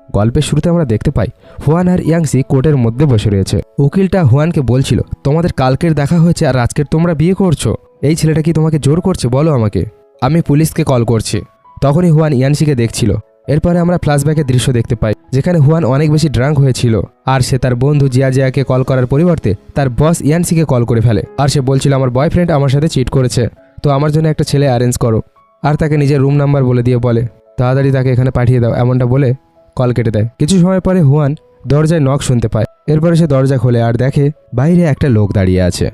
গল্পের শুরুতে আমরা দেখতে পাই হুয়ান আর ইয়াংসি কোর্টের মধ্যে বসে রয়েছে। উকিলটা হুয়ানকে বলছিল, তোমাদের কালকের দেখা হয়েছে আর আজকের তোমরা বিয়ে করছো, এই ছেলেটা কি তোমাকে জোর করছে? বলো আমাকে, আমি পুলিশকে কল করছি। তখনই হুয়ান ইয়ানসিকে দেখছিল। এরপরে আমরা ফ্ল্যাশব্যাকের দৃশ্য দেখতে পাই, যেখানে হুয়ান অনেক বেশি ড্রাঙ্ক হয়েছিল আর সে তার বন্ধু জিয়াকে কল করার পরিবর্তে তার বস ইয়ানসিকে কল করে ফেলে। আর সে বলছিল, আমার বয়ফ্রেন্ড আমার সাথে চিট করেছে, তো আমার জন্য একটা ছেলে অ্যারেঞ্জ করো। আর তাকে নিজের রুম নাম্বার বলে দিয়ে বলে, তাড়াতাড়ি তাকে এখানে পাঠিয়ে দাও, এমনটা বলে কল কেটে দেয়। কিছু সময় পরে হুয়ান দরজায় নক শুনতে পায়। এরপরে সে দরজা খোলে আর দেখে বাইরে একটা লোক দাঁড়িয়ে আছে।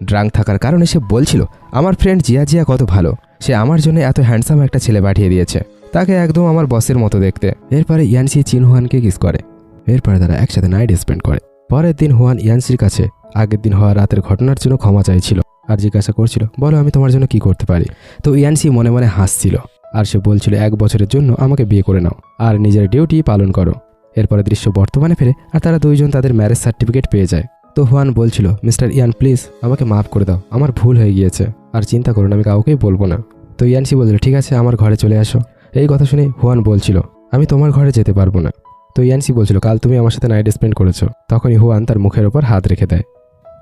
ড্রাঙ্ক থাকার কারণে সে বলছিল, আমার ফ্রেন্ড জিয়া কত ভালো, সে আমার জন্য এত হ্যান্ডসাম একটা ছেলে পাঠিয়ে দিয়েছে, তাকে একদম আমার বসের মতো দেখতে। এরপরে ইয়ানসি চিন হুয়ানকে কিস করে। এরপরে তারা একসাথে নাইট স্পেন্ড করে। পরের দিন হুয়ান ইয়ানসির কাছে আগের দিন হওয়া রাতের ঘটনার জন্য ক্ষমা চাইছিল আর জিজ্ঞাসা করছিল, বলো আমি তোমার জন্য কি করতে পারি। তো ইয়ানসি মনে মনে হাসছিল আর সে বলছিল, 1 বছরের জন্য আমাকে বিয়ে করে নাও আর নিজের ডিউটি পালন করো। এরপরে দৃশ্য বর্তমানে ফেরে আর তারা দুইজন তাদের ম্যারেজ সার্টিফিকেট পেয়ে যায়। তো হুয়ান বলছিল, মিস্টার ইয়ান প্লিজ আমাকে মাফ করে দাও, আমার ভুল হয়ে গিয়েছে, আর চিন্তা করুন আমি কাউকেই বলবো না। তো ইয়ানসি বলছিল, ঠিক আছে আমার ঘরে চলে আসো। এই কথা শুনে হুয়ান বলছিল, আমি তোমার ঘরে যেতে পারবো না। তো ইয়ানসি বলছিল, কাল তুমি আমার সাথে নাইট স্পেন্ড করেছো। তখনই হুয়ান তার মুখের ওপর হাত রেখে দেয়।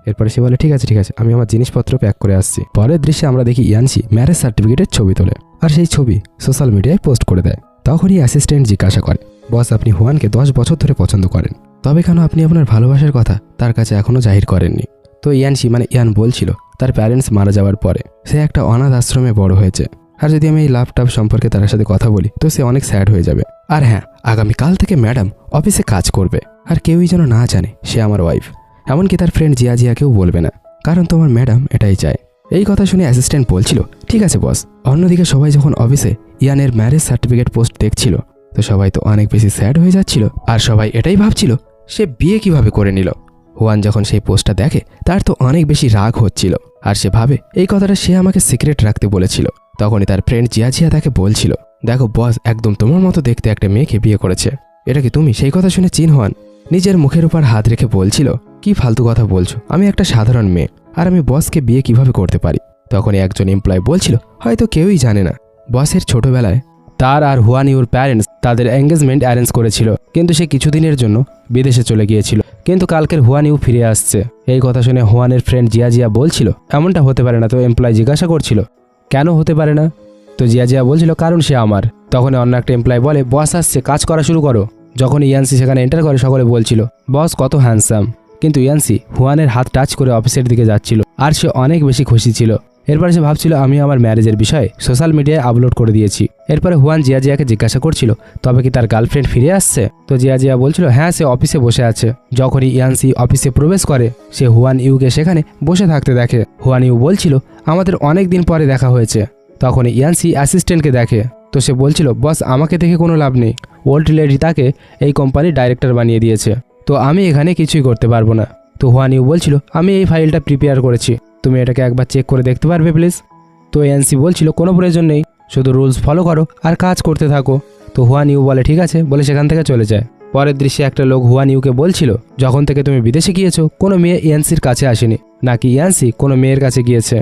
এরপরে সে বলে, ঠিক আছে আমি আমার জিনিসপত্র প্যাক করে আসছি। পরের দৃশ্যে আমরা দেখি ইয়ানসি ম্যারেজ সার্টিফিকেটের ছবি তোলে আর সেই ছবি সোশ্যাল মিডিয়ায় পোস্ট করে দেয়। তখনই অ্যাসিস্ট্যান্ট জিজ্ঞাসা করে, বস আপনি হুয়ানকে 10 বছর ধরে পছন্দ করেন, তবে কেন আপনি আপনার ভালোবাসার কথা তার কাছে এখনো জাহির করেননি? তো ইয়ান বলছিল, তার প্যারেন্টস মারা যাওয়ার পরে সে একটা অনাথ আশ্রমে বড় হয়েছে, আর যদি আমি এই লাভ টাভ সম্পর্কে তার সাথে কথা বলি তো সে অনেক স্যাড হয়ে যাবে। আর হ্যাঁ, আগামীকাল থেকে ম্যাডাম অফিসে কাজ করবে আর কেউই যেন না জানে সে আমার ওয়াইফ, এমনকি তার ফ্রেন্ড জিয়াকেও বলবে না, কারণ তোমার ম্যাডাম এটাই চায়। এই কথা শুনে অ্যাসিস্ট্যান্ট বলছিল, ঠিক আছে বস। অন্যদিকে সবাই যখন অফিসে ইয়ানের ম্যারেজ সার্টিফিকেট পোস্ট দেখছিল তো সবাই তো অনেক বেশি স্যাড হয়ে যাচ্ছিল আর সবাই এটাই ভাবছিল সে বিয়ে কিভাবে করে নিল। হুয়ান যখন সেই পোস্টটা দেখে তার তো অনেক বেশি রাগ হচ্ছিল আর সে ভাবে এই কথাটা সে আমাকে সিক্রেট রাখতে বলেছিল। তখনই তার ফ্রেন্ড জিয়া তাকে বলছিল, দেখো বস একদম তোমার মতো দেখতে একটা মেয়েকে বিয়ে করেছে, এটা কি তুমি? সেই কথা শুনে চিন হুয়ান নিজের মুখের উপর হাত রেখে বলছিল, কি ফালতু কথা বলছো, আমি একটা সাধারণ মেয়ে আর আমি বসকে বিয়ে কিভাবে করতে পারি। তখনই একজন এমপ্লয় বলছিল, হয়তো কেউই জানে না বসের ছোটবেলায় তার আর হুয়ান ইউর প্যারেন্টস তাদের এঙ্গেজমেন্ট অ্যারেঞ্জ করেছিল, কিন্তু সে কিছুদিনের জন্য বিদেশে চলে গিয়েছিল, কিন্তু কালকের হুয়ান ইউ ফিরে আসছে। এই কথা শুনে হুয়ানের ফ্রেন্ড জিয়া বলছিল, এমনটা হতে পারে না। তো এমপ্লয় জিজ্ঞাসা করছিল, কেন হতে পারে না? তো জিয়া বলছিল, কারণ সে আমার। তখন অন্য একটা এমপ্লয় বলে, বস আসছে, কাজ করা শুরু করো। যখন ইয়ানসি সেখানে এন্টার করে সকলে বলছিল, বস কত হ্যান্ডসাম, কিন্তু ইয়ানসি হুয়ানের হাত টাচ করে অফিসের দিকে যাচ্ছিল আর সে অনেক বেশি খুশি ছিল। এরপরে সে ভাবছিল, আমি আমার ম্যারেজের বিষয়ে সোশ্যাল মিডিয়ায় আপলোড করে দিয়েছি। এরপরে হুয়ান জিয়াকে জিজ্ঞাসা করছিল, তবে কি তার গার্লফ্রেন্ড ফিরে আসছে? তো জিয়া বলছিল, হ্যাঁ সে অফিসে বসে আছে। যখনই ইয়ানসি অফিসে প্রবেশ করে সে হুয়ান ইউকে সেখানে বসে থাকতে দেখে। হুয়ান ইউ বলছিল, আমাদের অনেক দিন পরে দেখা হয়েছে। তখনই ইয়ানসি অ্যাসিস্ট্যান্টকে দেখে, তো সে বলছিল, বস আমাকে দেখে কোনো লাভ নেই, ওল্ড লেডি তাকে এই কোম্পানির ডাইরেক্টর বানিয়ে দিয়েছে, তো আমি এখানে কিছুই করতে পারবো না। তো হুয়ান ইউ বলছিল, আমি এই ফাইলটা প্রিপেয়ার করেছি, তুমি এটাকে একবার চেক করে দেখতে পারবে প্লিজ? তো ইয়ানসি বলছিল, কোনো প্রয়োজন নেই, শুধু রুলস ফলো করো আর কাজ করতে থাকো। তো হুয়ান ইউ বলে, ঠিক আছে বলে সেখান থেকে চলে যায়। পরের দৃশ্যে একটা লোক হুয়ান ইউকে বলছিল, যখন থেকে তুমি বিদেশে গিয়েছো কোনো মেয়ে ইয়ানসির কাছে আসেনি, নাকি ইয়ানসি কোনো মেয়ের কাছে গিয়েছে,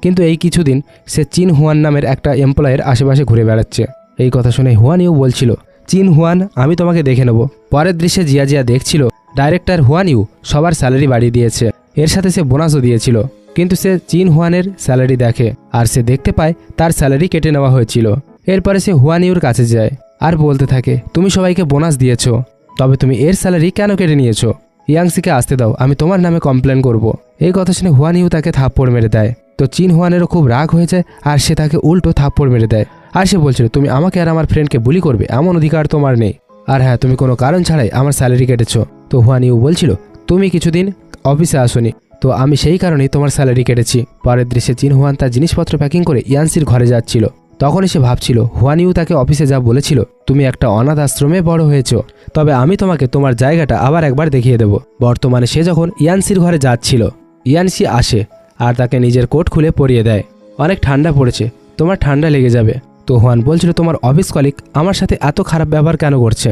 কিন্তু এই কিছুদিন সে চিন হুয়ান নামের একটা এমপ্লয়ের আশেপাশে ঘুরে বেড়াচ্ছে। এই কথা শুনে হুয়ান ইউ বলছিল, চিন হুয়ান আমি তোমাকে দেখে নেব। পরের দৃশ্যে জিয়া দেখছিল ডাইরেক্টর হুয়ান ইউ সবার স্যালারি বাড়িয়ে দিয়েছে, এর সাথে সে বোনাসও দিয়েছিল, কিন্তু সে চিন হুয়ানের স্যালারি দেখে আর সে দেখতে পায় তার স্যালারি কেটে নেওয়া হয়েছিল। এরপরে সে হুয়ান ইউর কাছে যায় আর বলতে থাকে, তুমি সবাইকে বোনাস দিয়েছ, তবে তুমি এর স্যালারি কেন কেটে নিয়েছো? ইয়াংসিকে আসতে দাও, আমি তোমার নামে কমপ্লেন করব। এই কথা শুনে হুয়ান ইউ তাকে থাপ্পড় মেরে দেয়। তো চিন হুয়ানেরও খুব রাগ হয়ে যায় আর সে তাকে উল্টো থাপ্পড় মেরে দেয় আর সে বলছিল, তুমি আমাকে আর আমার ফ্রেন্ডকে বুলি করবে, এমন অধিকার তোমার নেই, আর হ্যাঁ তুমি কোনো কারণ ছাড়াই আমার স্যালারি কেটেছো। তো হুয়ান ইউ বলছিল, তুমি কিছুদিন অফিসে আসোনি, তো আমি সেই কারণেই তোমার স্যালারি কেটেছি। পরের দৃশ্যে চিন হুয়ান তার জিনিসপত্র প্যাকিং করে ইয়ানসির ঘরে যাচ্ছিল। তখনই সে ভাবছিল, হুয়ান ইউ তাকে অফিসে যা বলেছিল, তুমি একটা অনাথ আশ্রমে বড় হয়েছো, তবে আমি তোমাকে তোমার জায়গাটা আবার একবার দেখিয়ে দেব। বর্তমানে সে যখন ইয়ানসির ঘরে যাচ্ছিল, ইয়ানসি আসে আর তাকে নিজের কোট খুলে পরিয়ে দেয়। অনেক ঠান্ডা পড়েছে, তোমার ঠান্ডা লেগে যাবে। তো হুয়ান বলছিল, তোমার অফিস কলিগ আমার সাথে এত খারাপ ব্যবহার কেন করছে?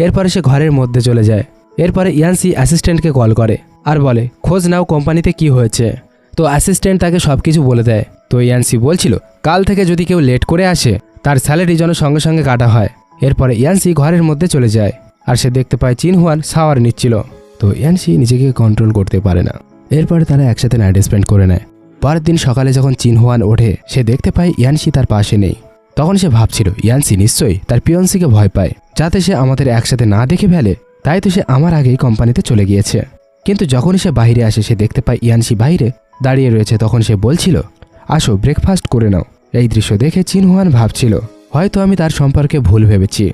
এরপরে সে ঘরের মধ্যে চলে যায়। এরপরে ইয়ানসি অ্যাসিস্ট্যান্টকে কল করে আর বলে, খোঁজ নাও কোম্পানিতে কি হয়েছে। তো অ্যাসিস্ট্যান্ট তাকে সব কিছু বলে দেয়। তো ইয়ানসি বলছিল, কাল থেকে যদি কেউ লেট করে আসে তার স্যালারি যেন সঙ্গে সঙ্গে কাটা হয়। এরপরে ইয়ানসি ঘরের মধ্যে চলে যায় আর সে দেখতে পায় চিন হুয়ান শাওয়ার নিচ্ছিল। তো ইয়ানসি নিজেকে কন্ট্রোল করতে পারে না। এরপরে তারা একসাথে নাইট স্পেন্ড করে নেয়। পরের দিন সকালে যখন চিন হুয়ান ওঠে সে দেখতে পায় ইয়ানসি তার পাশে নেই। তখন সে ভাবছিল ইয়ানসি নিশ্চয়ই তার পিয়ন্সিকে ভয় পায়, যাতে সে আমাদের একসাথে না দেখে ফেলে, তাই তো সে আমার আগেই কোম্পানিতে চলে গিয়েছে। কিন্তু যখনই সে বাইরে আসে সে দেখতে পায় ইয়ানসি বাইরে দাঁড়িয়ে রয়েছে। তখন সে বলছিল, আসো ব্রেকফাস্ট করে নাও। এই দৃশ্য দেখে চিন হুয়ান ভাবছিল হয়তো আমি তার সম্পর্কে ভুল ভেবেছি।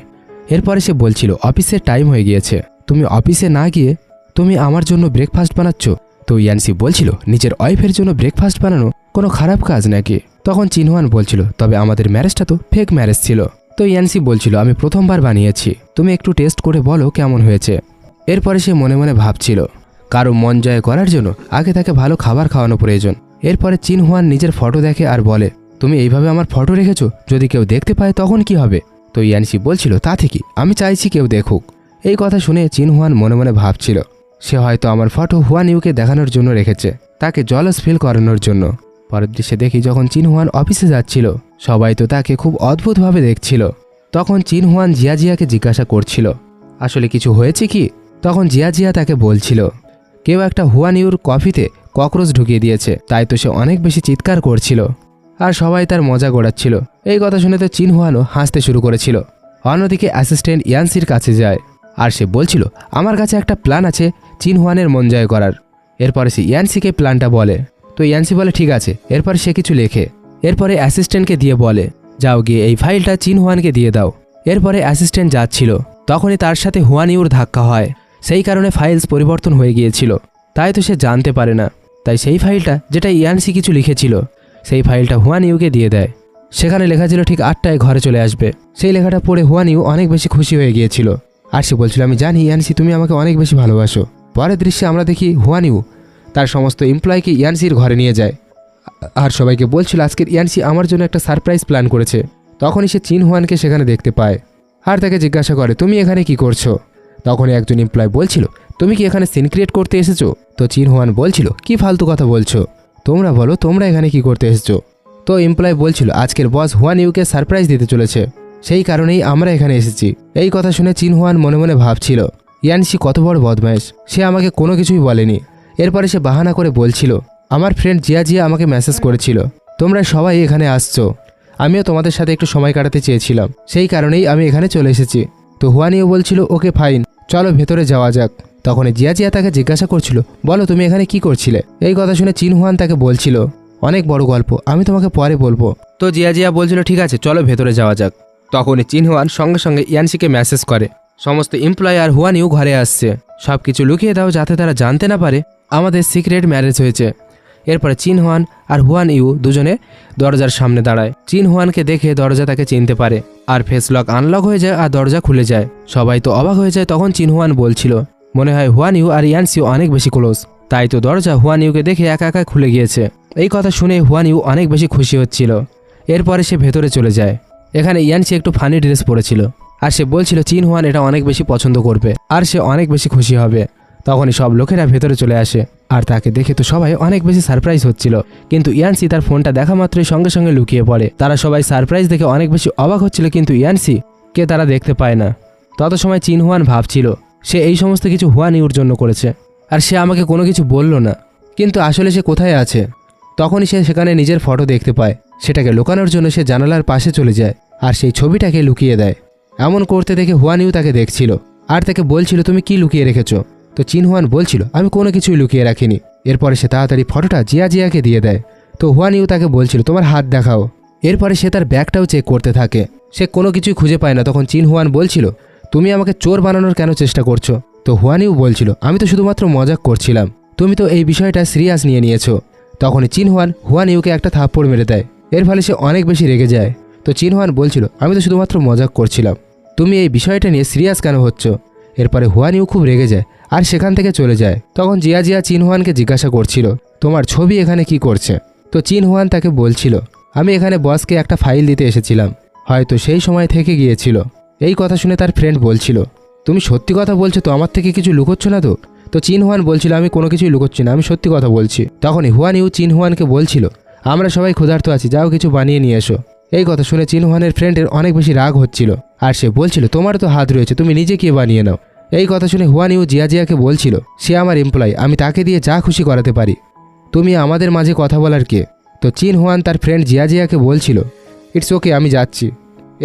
এরপরে সে বলছিল, অফিসের টাইম হয়ে গিয়েছে, তুমি অফিসে না গিয়ে তুমি আমার জন্য ব্রেকফাস্ট বানাচ্ছ। তো ইয়ানসি বলছিল নিজের ওয়াইফের জন্য ব্রেকফাস্ট বানানো কোনো খারাপ কাজ নাকি। তখন চিন হুয়ান বলছিল, তবে আমাদের ম্যারেজটা তো ফেক ম্যারেজ ছিল। তো ইয়ানসি বলছিল, আমি প্রথমবার বানিয়েছি, তুমি একটু টেস্ট করে বলো কেমন হয়েছে। এরপরে সে মনে মনে ভাবছিল কারো মন জয় করার জন্য আগে তাকে ভালো খাবার খাওয়ানো প্রয়োজন। এরপরে চিন হুয়ান নিজের ফটো দেখে আর বলে, তুমি এইভাবে আমার ফটো রেখেছো, যদি কেউ দেখতে পায় তখন কি হবে। তো ইয়ানসি বলছিল, তা থেকে আমি চাইছি কেউ দেখুক। এই কথা শুনে চিন হুয়ান মনে মনে ভাবছিল সে হয়তো আমার ফটো হুয়ান ইউকে দেখানোর জন্য রেখেছে, তাকে জলস ফিল করানোর জন্য। পরের দৃশ্যে দেখি যখন চিন হুয়ান অফিসে যাচ্ছিল সবাই তো তাকে খুব অদ্ভুতভাবে দেখছিল। তখন চিন হুয়ান জিয়াকে জিজ্ঞাসা করছিল, আসলে কিছু হয়েছে কি। তখন জিয়া তাকে বলছিল, কেউ একটা হুয়ান ইউর কফিতে ককরোচ ঢুকিয়ে দিয়েছে, তাই তো সে অনেক বেশি চিৎকার করছিল আর সবাই তার মজা গড়াচ্ছিল। এই কথা শুনে তো চিন হুয়ানও হাসতে শুরু করেছিল। অন্যদিকে অ্যাসিস্ট্যান্ট ইয়ানসির কাছে যায় আর সে বলছিল, আমার কাছে একটা প্ল্যান আছে চিন হুয়ানের মন জয় করার। এরপরে সে ইয়ানসিকে প্ল্যানটা বলে। তো ইয়ানসি বলে ঠিক আছে। এরপরে সে কিছু লেখে। এরপরে অ্যাসিস্ট্যান্টকে দিয়ে বলে, যাও গিয়ে এই ফাইলটা চিন হুয়ানকে দিয়ে দাও। এরপরে অ্যাসিস্ট্যান্ট যাচ্ছিল, তখনই তার সাথে হুয়ান ইউর ধাক্কা হয়। সেই কারণে ফাইলস পরিবর্তন হয়ে গিয়েছিল, তাই তো সে জানতে পারে না। তাই সেই ফাইলটা যেটা ইয়ানসি কিছু লিখেছিল সেই ফাইলটা হুয়ান ইউকে দিয়ে দেয়। সেখানে লেখা ছিল ঠিক 8টায় ঘরে চলে আসবে। সেই লেখাটা পড়ে হুয়ান ইউ অনেক বেশি খুশি হয়ে গিয়েছিল আর সে বলছিল, আমি জানি ইয়ানসি তুমি আমাকে অনেক বেশি ভালোবাসো। পরের দৃশ্যে আমরা দেখি হুয়ান ইউ তার সমস্ত এমপ্লয়কে ইয়ানসির ঘরে নিয়ে যায় আর সবাইকে বলছিল আজকের ইয়ানসি আমার জন্য একটা সারপ্রাইজ প্ল্যান করেছে। তখনই সে চিন হুয়ানকে সেখানে দেখতে পায় আর তাকে জিজ্ঞাসা করে, তুমি এখানে কি করছো। তখনই একজন এমপ্লয় বলছিল, তুমি কি এখানে সিন ক্রিয়েট করতে এসেছো। তো চিন হুয়ান বলছিল, কি ফালতু কথা বলছো, তোমরা বলো তোমরা এখানে কি করতে এসেছো। তো এমপ্লয় বলছিল, আজকের বস হুয়ান ইউকে সারপ্রাইজ দিতে চলেছে, সেই কারণেই আমরা এখানে এসেছি। এই কথা শুনে চিন হুয়ান মনে মনে ভাবছিল ইয়ানসি কত বড় বদমাইশ, সে আমাকে কোনো কিছুই বলেনি। এরপরে সে বাহানা করে বলছিল, আমার ফ্রেন্ড জিয়া আমাকে মেসেজ করেছিল তোমরা সবাই এখানে আসছো, আমিও তোমাদের সাথে একটু সময় কাটাতে চেয়েছিলাম, সেই কারণেই আমি এখানে চলে এসেছি। তো হুয়ান ইউ বলছিল, ওকে ফাইন, চলো ভেতরে যাওয়া যাক। তখন জিয়া তাকে জিজ্ঞাসা করছিল, বলো তুমি এখানে কি করছিলে। এই কথা শুনে চিন হুয়ান তাকে বলছিল, অনেক বড় গল্প, আমি তোমাকে পরে বলবো। তো জিয়া বলছিল, ঠিক আছে চলো ভেতরে যাওয়া যাক। তখনই চিন হুয়ান সঙ্গে সঙ্গে ইয়ানসিকে মেসেজ করে, সমস্ত এমপ্লয় আর হুয়ান ইউ ঘরে আসছে, সব কিছু লুকিয়ে দাও যাতে তারা জানতে না পারে আমাদের সিক্রেট ম্যারেজ হয়েছে। এরপরে চিন হুয়ান আর হুয়ান ইউ দুজনে দরজার সামনে দাঁড়ায়। চিন হুয়ানকে দেখে দরজা তাকে চিনতে পারে আর ফেস লক আনলক হয়ে যায় আর দরজা খুলে যায়। সবাই তো অবাক হয়ে যায়। তখন চিন হুয়ান বলছিল, মনে হয় হুয়ান ইউ আর ইয়ানসি অনেক বেশি ক্লোজ, তাই তো দরজা হুয়ান ইউকে দেখে একা একা খুলে গিয়েছে। এই কথা শুনে হুয়ান ইউ অনেক বেশি খুশি হচ্ছিল। এরপরে সে ভেতরে চলে যায়। এখানে ইয়ানসি একটু ফানি ড্রেস পরেছিল আর সে বলছিল চিন হুয়ান এটা অনেক বেশি পছন্দ করবে আর সে অনেক বেশি খুশি হবে। তখনই সব লোকেরা ভেতরে চলে আসে আর তাকে দেখে তো সবাই অনেক বেশি সারপ্রাইজ হচ্ছিল। কিন্তু ইয়ানসি তার ফোনটা দেখা মাত্রই সঙ্গে সঙ্গে লুকিয়ে পড়ে। তারা সবাই সারপ্রাইজ দেখে অনেক বেশি অবাক হচ্ছিল, কিন্তু ইয়ানসি কে তারা দেখতে পায় না। তত সময় চিন হুয়ান ভাবছিল সে এই সমস্ত কিছু হুয়ান ইউর জন্য করেছে আর সে আমাকে কোনো কিছু বলল না, কিন্তু আসলে সে কোথায় আছে। তখনই সে সেখানে নিজের ফটো দেখতে পায়। সেটাকে লুকানোর জন্য সে জানালার পাশে চলে যায় আর সেই ছবিটাকে লুকিয়ে দেয়। এমন করতে দেখে হুয়ান ইউ তাকে দেখছিল আর তাকে বলছিল, তুমি কি লুকিয়ে রেখেছো। তো চিন হুয়ান বলছিল, আমি কোনো কিছুই লুকিয়ে রাখিনি। এরপরে সে তাড়াতাড়ি ফটোটা জিয়াকে দিয়ে দেয়। তো হুয়ান ইউ তাকে বলছিল, তোমার হাত দেখাও। এরপরে সে তার ব্যাগটাও চেক করতে থাকে, সে কোনো কিছুই খুঁজে পায় না। তখন চিন হুয়ান বলছিল, তুমি আমাকে চোর বানানোর কেন চেষ্টা করছো। তো হুয়ান ইউ বলছিল, আমি তো শুধুমাত্র মজাক করছিলাম, তুমি তো এই বিষয়টা সিরিয়াস নিয়ে নিয়েছো। তখনই চিন হুয়ান ইউকে একটা থাপ্পড় মেরে দেয়। এর ফলে সে অনেক বেশি রেগে যায়। তো চিন হুয়ান বলছিল, আমি তো শুধুমাত্র মজাক করছিলাম, তুমি এই বিষয়টা নিয়ে সিরিয়াস কেন হচ্ছ। এরপরে হুয়ান ইউ খুব রেগে যায় আর সেখান থেকে চলে যায়। তখন জিয়া চিন হুয়ানকে জিজ্ঞাসা করছিল, তোমার ছবি এখানে কি করছে। তো চিন হুয়ান তাকে বলছিল, আমি এখানে বসকে একটা ফাইল দিতে এসেছিলাম, হয়তো সেই সময় থেকে গিয়েছিল। এই কথা শুনে তার ফ্রেন্ড বলছিল, তুমি সত্যি কথা বলছো তো, আমার থেকে কিছু লুকোচ্ছ না তো। তো চিন হুয়ান বলছিল, আমি কোনো কিছুই লুকোচ্ছি না, আমি সত্যি কথা বলছি। তখনই হুয়ান ইউ চিন হুয়ানকে বলছিল, আমরা সবাই ক্ষুধার্ত আছি, যাও কিছু বানিয়ে নিয়ে এসো। এই কথা শুনে চিন হুয়ানের ফ্রেন্ডের অনেক বেশি রাগ হচ্ছিল, আর সে বলছিল তোমার তো হাত রয়েছে, তুমি নিজে কি বানিয়ে নাও। এই কথা শুনে হুয়ান ইউ জিয়াজিয়াকে বলছিল সে আমার এমপ্লয়, আমি তাকে দিয়ে যা খুশি করাতে পারি, তুমি আমাদের মাঝে কথা বলার কে। তো চিন হুয়ান তার ফ্রেন্ড জিয়াজিয়াকে বলছিল ইটস ওকে, আমি যাচ্ছি।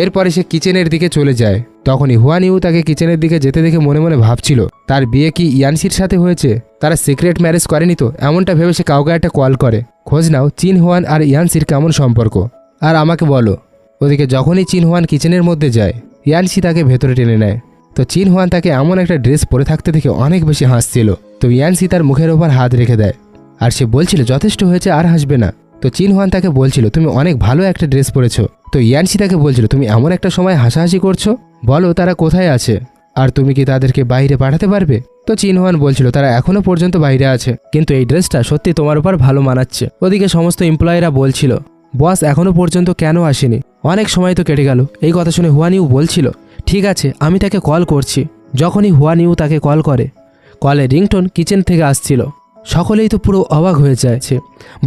এরপরে সে কিচেনের দিকে চলে যায়। তখনই হুয়ান ইউ তাকে কিচেনের দিকে যেতে দেখে মনে মনে ভাবছিল তার বিয়ে কি ইয়ানসির সাথে হয়েছে, তারা সিক্রেট ম্যারেজ করেনি তো। এমনটা ভেবে সে কাউকে একটা কল করে, খোঁজ নাও চিন হুয়ান আর ইয়ানসির কেমন সম্পর্ক, আর আমাকে বলো। ওদিকে যখনই চিন হুয়ান কিচেনের মধ্যে যায়, ইয়ানসি তাকে ভেতরে টেনে নেয়। তো চিন হুয়ান তাকে এমন একটা ড্রেস পরে থাকতে দেখে অনেক বেশি হাসছিল। তো ইয়ানসি তার মুখের ওপর হাত রেখে দেয়, আর সে বলছিল যথেষ্ট হয়েছে, আর হাসবে না। তো চিন হুয়ান তাকে বলছিল তুমি অনেক ভালো একটা ড্রেস পরেছো। তো ইয়ানসি তাকে বলছিল তুমি এমন একটা সময় হাসাহাসি করছো, বলো তারা কোথায় আছে, আর তুমি কি তাদেরকে বাইরে পাঠাতে পারবে। তো চিন হুয়ান বলছিল তারা এখনো পর্যন্ত বাইরে আছে, কিন্তু এই ড্রেসটা সত্যি তোমার উপর ভালো মানাচ্ছে। ওদিকে সমস্ত এমপ্লয়িরা বলছিল বস এখনো পর্যন্ত কেন আসেনি, অনেক সময় তো কেটে গেল। এই কথা শুনে হুয়ান ইউ বলছিল ঠিক আছে, আমি তাকে কল করছি। যখনই হুয়ান ইউ তাকে কল করে, কলে রিংটোন কিচেন থেকে আসছিল। সকলেই তো পুরো অবাক হয়ে যাচ্ছে,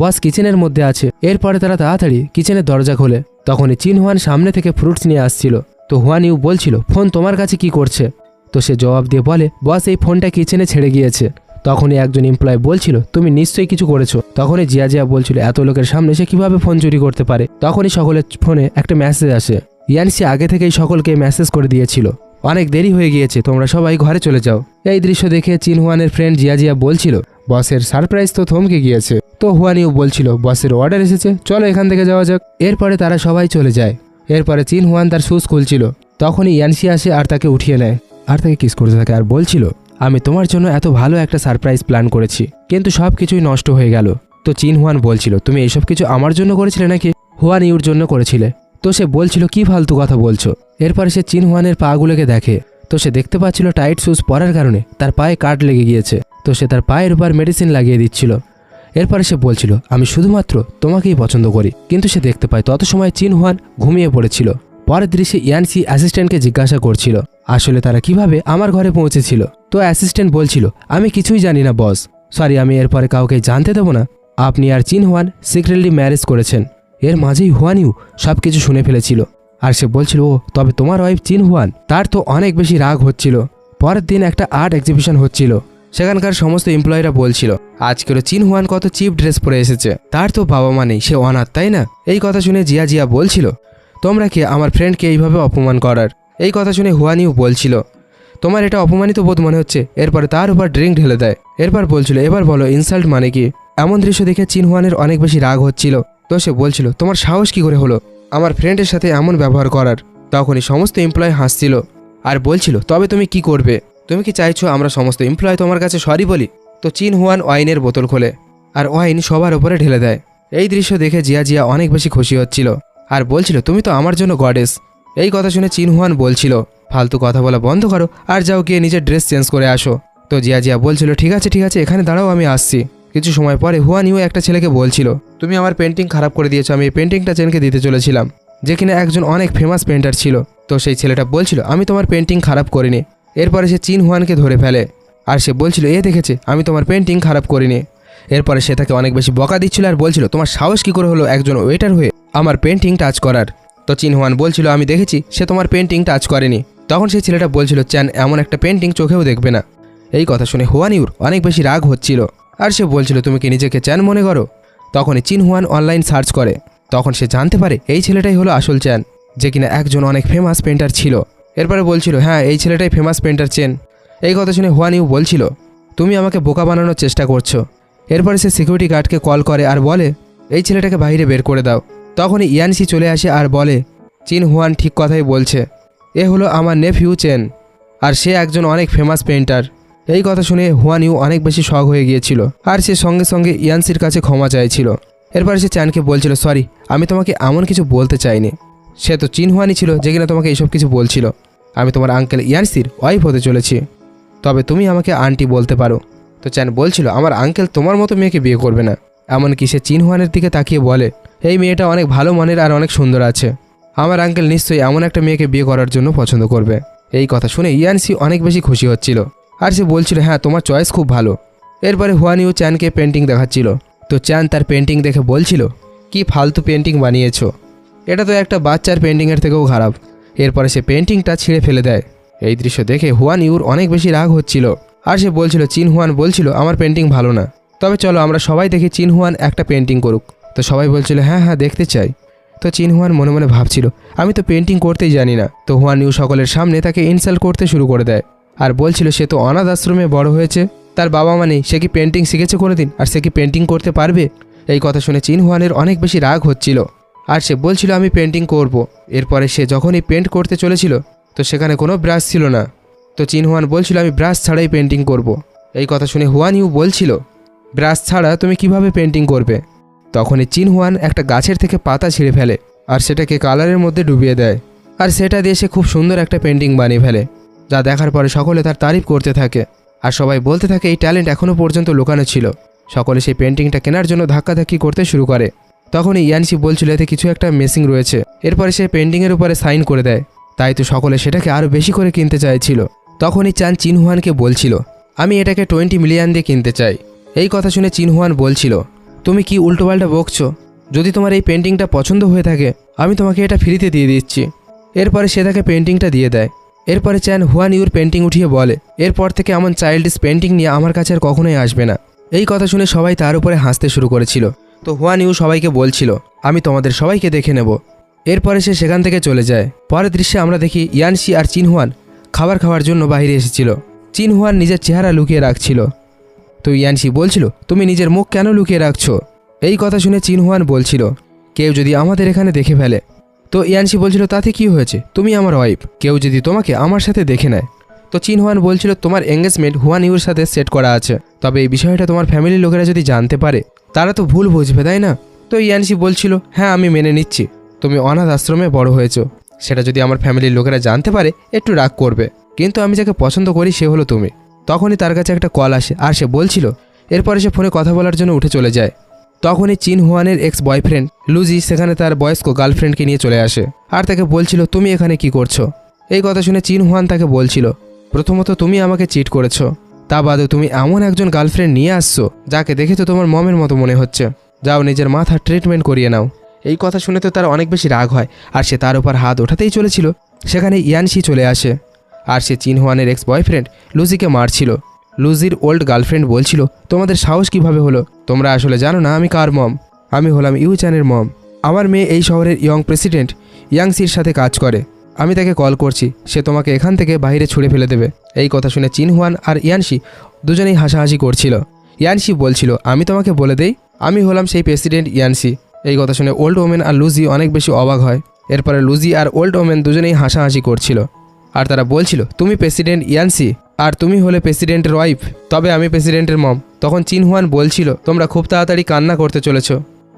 বস কিচেনের মধ্যে আছে। এরপরে তারা তাড়াতাড়ি কিচেনের দরজা খোলে। তখনই চিন হুয়ান সামনে থেকে ফ্রুটস নিয়ে আসছিল। তো হুয়ান ইউ বলছিল ফোন তোমার কাছে কি করছে। তো সে জবাব দিয়ে বলে বস এই ফোনটা কিচেনে ছেড়ে গিয়েছে। তখনই একজন এমপ্লয় বলছিল তুমি নিশ্চয়ই কিছু করেছো। তখনই জিয়া জিয়া বলছিল এত লোকের সামনে সে কিভাবে ফোন চুরি করতে পারে। তখনই সকলের ফোনে একটা মেসেজ আসে। ইয়ানসি আগে থেকেই সকলকে মেসেজ করে দিয়েছিল অনেক দেরি হয়ে গিয়েছে, তোমরা সবাই ঘরে চলে যাও। এই দৃশ্য দেখে চিন হুয়ানের ফ্রেন্ড জিয়া জিয়া বলছিল বসের সারপ্রাইজ তো থমকে গিয়েছে। তো হুয়ান ইউ বলছিল বসের অর্ডার এসেছে, চলো এখান থেকে যাওয়া যাক। এরপরে তারা সবাই চলে যায়। এরপরে চিন হুয়ান তার শুজ খুলছিল, তখনই ইয়ানসি আসে আর তাকে উঠিয়ে নেয়, আর তাকে কিস করতে থাকে, আর বলছিল আমি তোমার জন্য এত ভালো একটা সারপ্রাইজ প্ল্যান করেছি, কিন্তু সব কিছুই নষ্ট হয়ে গেল। তো চিন হুয়ান বলছিল তুমি এইসব কিছু আমার জন্য করেছিলে নাকি হুয়ান ইউর জন্য করেছিলে। তো সে বলছিল কি ফালতু কথা বলছো। এরপরে সে চিন হুয়ানের পাগুলোকে দেখে। তো সে দেখতে পাচ্ছিল টাইট শুজ পরার কারণে তার পায়ে কাট লেগে গিয়েছে। তো সে তার পায়ের উপর মেডিসিন লাগিয়ে দিচ্ছিল। এরপরে সে বলছিল আমি শুধুমাত্র তোমাকেই পছন্দ করি। কিন্তু সে দেখতে পায় তত সময় চিন হুয়ান ঘুমিয়ে পড়েছিল। পরের দৃশ্যে ইয়ানসি অ্যাসিস্ট্যান্টকে জিজ্ঞাসা করছিল আসলে তারা কিভাবে আমার ঘরে পৌঁছেছিল। তো অ্যাসিস্ট্যান্ট বলছিল আমি কিছুই জানি না বস, সরি, আমি এরপরে কাউকে জানতে দেব না। আপনি আর চিন হুয়ান সিক্রেটলি ম্যারেজ করেছেন। এর মাঝেই হুয়ান ইউ সব কিছু শুনে ফেলেছিল, আর সে বলছিল ও তবে তোমার ওয়াইফ চিন হুয়ান। তার তো অনেক বেশি রাগ হচ্ছিল। পরের দিন একটা আর্ট এক্সিবিশন হচ্ছিল। সেখানকার সমস্ত এমপ্লয়িরা বলছিল আজকেরও চিন হুয়ান কত চিপ ড্রেস পরে এসেছে, তার তো বাবা মা নেই, সে অনাথ তাই না। এই কথা শুনে জিয়া জিয়া বলছিল তোমরা কি আমার ফ্রেন্ডকে এইভাবে অপমান করার। এই কথা শুনে হুয়ান ইউ বলছিল তোমার এটা অপমানিত বোধ মনে হচ্ছে। এরপরে তার উপর ড্রিঙ্ক ঢেলে দেয়। এরপর বলছিল এবার বলো ইনসাল্ট মানে কি। এমন দৃশ্য দেখে চিন হুয়ানের অনেক বেশি রাগ হচ্ছিল। তো সে বলছিল তোমার সাহস কি করে হলো আমার ফ্রেন্ডের সাথে এমন ব্যবহার করার। তখনই সমস্ত এমপ্লয় হাসছিল আর বলছিল তবে তুমি কি করবে, তুমি কি চাইছো আমরা সমস্ত এমপ্লয় তোমার কাছে সরি বলি। তো চিন হুয়ান ওয়াইনের বোতল খোলে আর ওয়াইন সবার উপরে ঢেলে দেয়। এই দৃশ্য দেখে জিয়া জিয়া অনেক বেশি খুশি হচ্ছিল আর বলছিল তুমি তো আমার জন্য গডেস। এই কথা শুনে চিন হুয়ান বলছিল ফালতু কথা বলা বন্ধ করো আর যাও গিয়ে নিজের ড্রেস চেঞ্জ করে আসো। তো জিয়া জিয়া বলছিল ঠিক আছে এখানে দাঁড়াও, আমি আসছি। কিছু সময় পরে হুয়ান ইউ একটা ছেলেকে বলছিল তুমি আমার পেন্টিং খারাপ করে দিয়েছো, আমি এই পেন্টিংটা চেনকে দিতে চলেছিলাম, যে কিনা একজন অনেক ফেমাস পেন্টার ছিল। তো সেই ছেলেটা বলছিল আমি তোমার পেন্টিং খারাপ করিনি। এরপরে সে চিন হুয়ানকে ধরে ফেলে আর সে বলছিল এ দেখেছে আমি তোমার পেন্টিং খারাপ করিনি। এরপরে সে তাকে অনেক বেশি বকা দিচ্ছিল আর বলছিল তোমার সাহস কি করে হলো একজন ওয়েটার হয়ে আমার পেন্টিং টাচ করার। তো চিন হুয়ান বলছিল আমি দেখেছি সে তোমার পেন্টিং টাচ করেনি। তখন সেই ছেলেটা বলছিল চ্যান এমন একটা পেন্টিং চোখেও দেখবে না। এই কথা শুনে হুয়ান ইউর অনেক বেশি রাগ হচ্ছিল আর সে বলছিল তুমি কি নিজেকে চ্যান মনে করো। তখনই চিন হুয়ান অনলাইন সার্চ করে। তখন সে জানতে পারে এই ছেলেটাই হলো আসল চ্যান, যে কিনা একজন অনেক ফেমাস পেন্টার ছিল। এরপরে বলছিল হ্যাঁ এই ছেলেটাই ফেমাস পেন্টার চেন। এই কথা শুনে হুয়ান ইউ বলছিল তুমি আমাকে বোকা বানানোর চেষ্টা করছো। এরপরে সে সিকিউরিটি গার্ডকে কল করে আর বলে এই ছেলেটাকে বাইরে বের করে দাও। তখনই ইয়ানসি চলে আসে আর বলে চিন হুয়ান ঠিক কথাই বলছে, এ হলো আমার নেফিউ চেন আর সে একজন অনেক ফেমাস পেন্টার। এই কথা শুনে হুয়ান ইউ অনেক বেশি শক হয়ে গিয়েছিল আর সে সঙ্গে সঙ্গে ইয়ানসির কাছে ক্ষমা চাইছিল। এরপরে সে চ্যানকে বলছিল সরি, আমি তোমাকে এমন কিছু বলতে চাইনি। সে তো চিন হুয়ানই ছিল যে কিনা তোমাকে এইসব কিছু বলছিল। আমি তোমার আঙ্কেল ইয়ানসির ওয়াইফ হতে চলেছি, তবে তুমি আমাকে আন্টি বলতে পারো। তো চ্যান বলছিল আমার আঙ্কেল তোমার মতো মেয়েকে বিয়ে করবে না। এমনকি সে চিন হুয়ানের দিকে তাকিয়ে বলে এই মেয়েটা অনেক ভালো মনের আর অনেক সুন্দর আছে, আমার আঙ্কেল নিশ্চয়ই এমন একটা মেয়েকে বিয়ে করার জন্য পছন্দ করবে। এই কথা শুনে ইয়ানসি অনেক বেশি খুশি হচ্ছিল আর সে বলছিল হ্যাঁ তোমার চয়েস খুব ভালো। এরপরে হুয়ান ইউ চ্যানকে পেন্টিং দেখাচ্ছিল। তো চ্যান তার পেন্টিং দেখে বলছিল কি ফালতু পেন্টিং বানিয়েছো, এটা তো একটা বাচ্চার পেন্টিংয়ের থেকেও খারাপ। এরপরে সে পেন্টিংটা ছিঁড়ে ফেলে দেয়। এই দৃশ্য দেখে হুয়ান ইউর অনেক বেশি রাগ হচ্ছিল, আর সে বলছিল চিন হুয়ান বলছিল আমার পেন্টিং ভালো না, তবে চলো আমরা সবাই দেখি চিন হুয়ান একটা পেন্টিং করুক। তো সবাই বলছিল হ্যাঁ হ্যাঁ দেখতে চাই। তো চিন হুয়ান মনে মনে ভাবছিল আমি তো পেন্টিং করতেই জানি না। তো হুয়ান ইউ সকলের সামনে তাকে ইনসাল্ট করতে শুরু করে দেয়, আর বলছিল সে তো অনাথ আশ্রমে বড় হয়েছে, তার বাবা মা নেই, সে কি পেন্টিং শিখেছে কোনোদিন, আর সে কি পেন্টিং করতে পারবে। এই কথা শুনে চিন হুয়ানের অনেক বেশি রাগ হচ্ছিল, আর সে বলছিল আমি পেন্টিং করব। এরপরে সে যখনই পেন্ট করতে চলেছিল তো সেখানে কোনো ব্রাশ ছিল না। তো চিন হুয়ান বলছিল আমি ব্রাশ ছাড়াই পেন্টিং করব। এই কথা শুনে হুয়ান ইউ বলছিল ব্রাশ ছাড়া তুমি কিভাবে পেন্টিং করবে। তখনই চিন হুয়ান একটা গাছের থেকে পাতা ছিঁড়ে ফেলে, আর সেটাকে কালারের মধ্যে ডুবিয়ে দেয়, আর সেটা দিয়ে সে খুব সুন্দর একটা পেন্টিং বানিয়ে ফেলে, যা দেখার পরে সকলে তার তারিফ করতে থাকে, আর সবাই বলতে থাকে এই ট্যালেন্ট এখনও পর্যন্ত লুকানো ছিল। সকলে সেই পেন্টিংটা কেনার জন্য ধাক্কাধাক্কি করতে শুরু করে। তখনই ইয়ানসি বলছিল এতে কিছু একটা মিসিং রয়েছে। এরপরে সে পেন্টিংয়ের উপরে সাইন করে দেয়, তাই তো সকলে সেটাকে আরও বেশি করে কিনতে চাইছিল। তখনই চান চিন হুয়ানকে বলছিল আমি এটাকে 20 মিলিয়ন দিয়ে কিনতে চাই। এই কথা শুনে চিন হুয়ান বলছিল তুমি কি উল্টোপাল্টা বকছো, যদি তোমার এই পেন্টিংটা পছন্দ হয়ে থাকে আমি তোমাকে এটা ফ্রিতে দিয়ে দিচ্ছি। এরপরে সে তাকে পেন্টিংটা দিয়ে দেয়। এরপরে চান হুয়ান ইউর পেন্টিং উঠিয়ে বলে এরপর থেকে এমন চাইল্ডিশ পেন্টিং নিয়ে আমার কাছে আর কখনোই আসবে না। এই কথা শুনে সবাই তার উপরে হাসতে শুরু করেছিল। তো হুয়ান ইউ সবাইকে বলছিল আমি তোমাদের সবাইকে দেখে নেব। এরপরে সে সেখান থেকে চলে যায়। পরের দৃশ্যে আমরা দেখি ইয়ানসি আর চিন হুয়ান খাবার খাওয়ার জন্য বাইরে এসেছিল। চিন হুয়ান নিজের চেহারা লুকিয়ে রাখছিল। তো ইয়ানসি বলছিল তুমি নিজের মুখ কেন লুকিয়ে রাখছো। এই কথা শুনে চিন হুয়ান বলছিল কেউ যদি আমাদের এখানে দেখে ফেলে। তো ইয়ানসি বলছিল তাতে কি হয়েছে, তুমি আমার ওয়াইফ, কেউ যদি তোমাকে আমার সাথে দেখে নেয়। তো চিন হুয়ান বলছিল তোমার এঙ্গেজমেন্ট হুয়ান ইউর সাথে সেট করা আছে, তবে এই বিষয়টা তোমার ফ্যামিলির লোকেরা যদি জানতে পারে তারা তো ভুল বুঝবে তাই না। তো ইয়ানসি বলছিল হ্যাঁ আমি মেনে নিচ্ছি, তুমি অনাথ আশ্রমে বড় হয়েছো, সেটা যদি আমার ফ্যামিলির লোকেরা জানতে পারে একটু রাগ করবে, কিন্তু আমি যাকে পছন্দ করি সে হলো তুমি। তখনই তার কাছে একটা কল আসে, আর সে বলছিল এরপরে সে ফোনে কথা বলার জন্য উঠে চলে যায়। তখনই চিন হুয়ানের এক্স বয়ফ্রেন্ড লুজি সেখানে তার বয়স্ক গার্লফ্রেন্ডকে নিয়ে চলে আসে, আর তাকে বলছিল তুমি এখানে কি করছো। এই কথা শুনে চিন হুয়ান তাকে বলছিল প্রথমত তুমি আমাকে চিট করেছো, তা বাদে তুমি এমন একজন গার্লফ্রেন্ড নিয়ে আসছো যাকে দেখে তো তোমার মমের মতো মনে হচ্ছে, যাও নিজের মাথার ট্রিটমেন্ট করিয়ে নাও। এই কথা শুনে তো তার অনেক বেশি রাগ হয়, আর সে তার উপর হাত ওঠাতেই চলেছিল সেখানে ইয়ানসি চলে আসে, আর সে চিন হুয়ানের এক্স বয়ফ্রেন্ড লুজিকে মারছিল। লুজির ওল্ড গার্লফ্রেন্ড বলছিল তোমাদের সাহস কিভাবে হলো, তোমরা আসলে জানো না আমি কার মম, আমি হলাম ইউ চ্যানের মম, আমার মেয়ে এই শহরের ইয়ং প্রেসিডেন্ট ইয়াংসির সাথে কাজ করে, আমি তাকে কল করছি, সে তোমাকে এখান থেকে বাইরে ছুঁড়ে ফেলে দেবে। এই কথা শুনে চিন হুয়ান আর ইয়ানসি দুজনেই হাসাহাসি করছিল। ইয়ানসি বলছিল আমি তোমাকে বলে দেই আমি হলাম সেই প্রেসিডেন্ট ইয়ানসি। এই কথা শুনে ওল্ড ওমেন আর লুজি অনেক বেশি অবাক হয়। এরপরে লুজি আর ওল্ড ওমেন দুজনেই হাসাহাসি করছিল, আর তারা বলছিল তুমি প্রেসিডেন্ট ইয়ানসি আর তুমি হলে প্রেসিডেন্টের ওয়াইফ, তবে আমি প্রেসিডেন্টের মম। তখন চিন হুয়ান বলছিল তোমরা খুব তাড়াতাড়ি কান্না করতে চলেছ।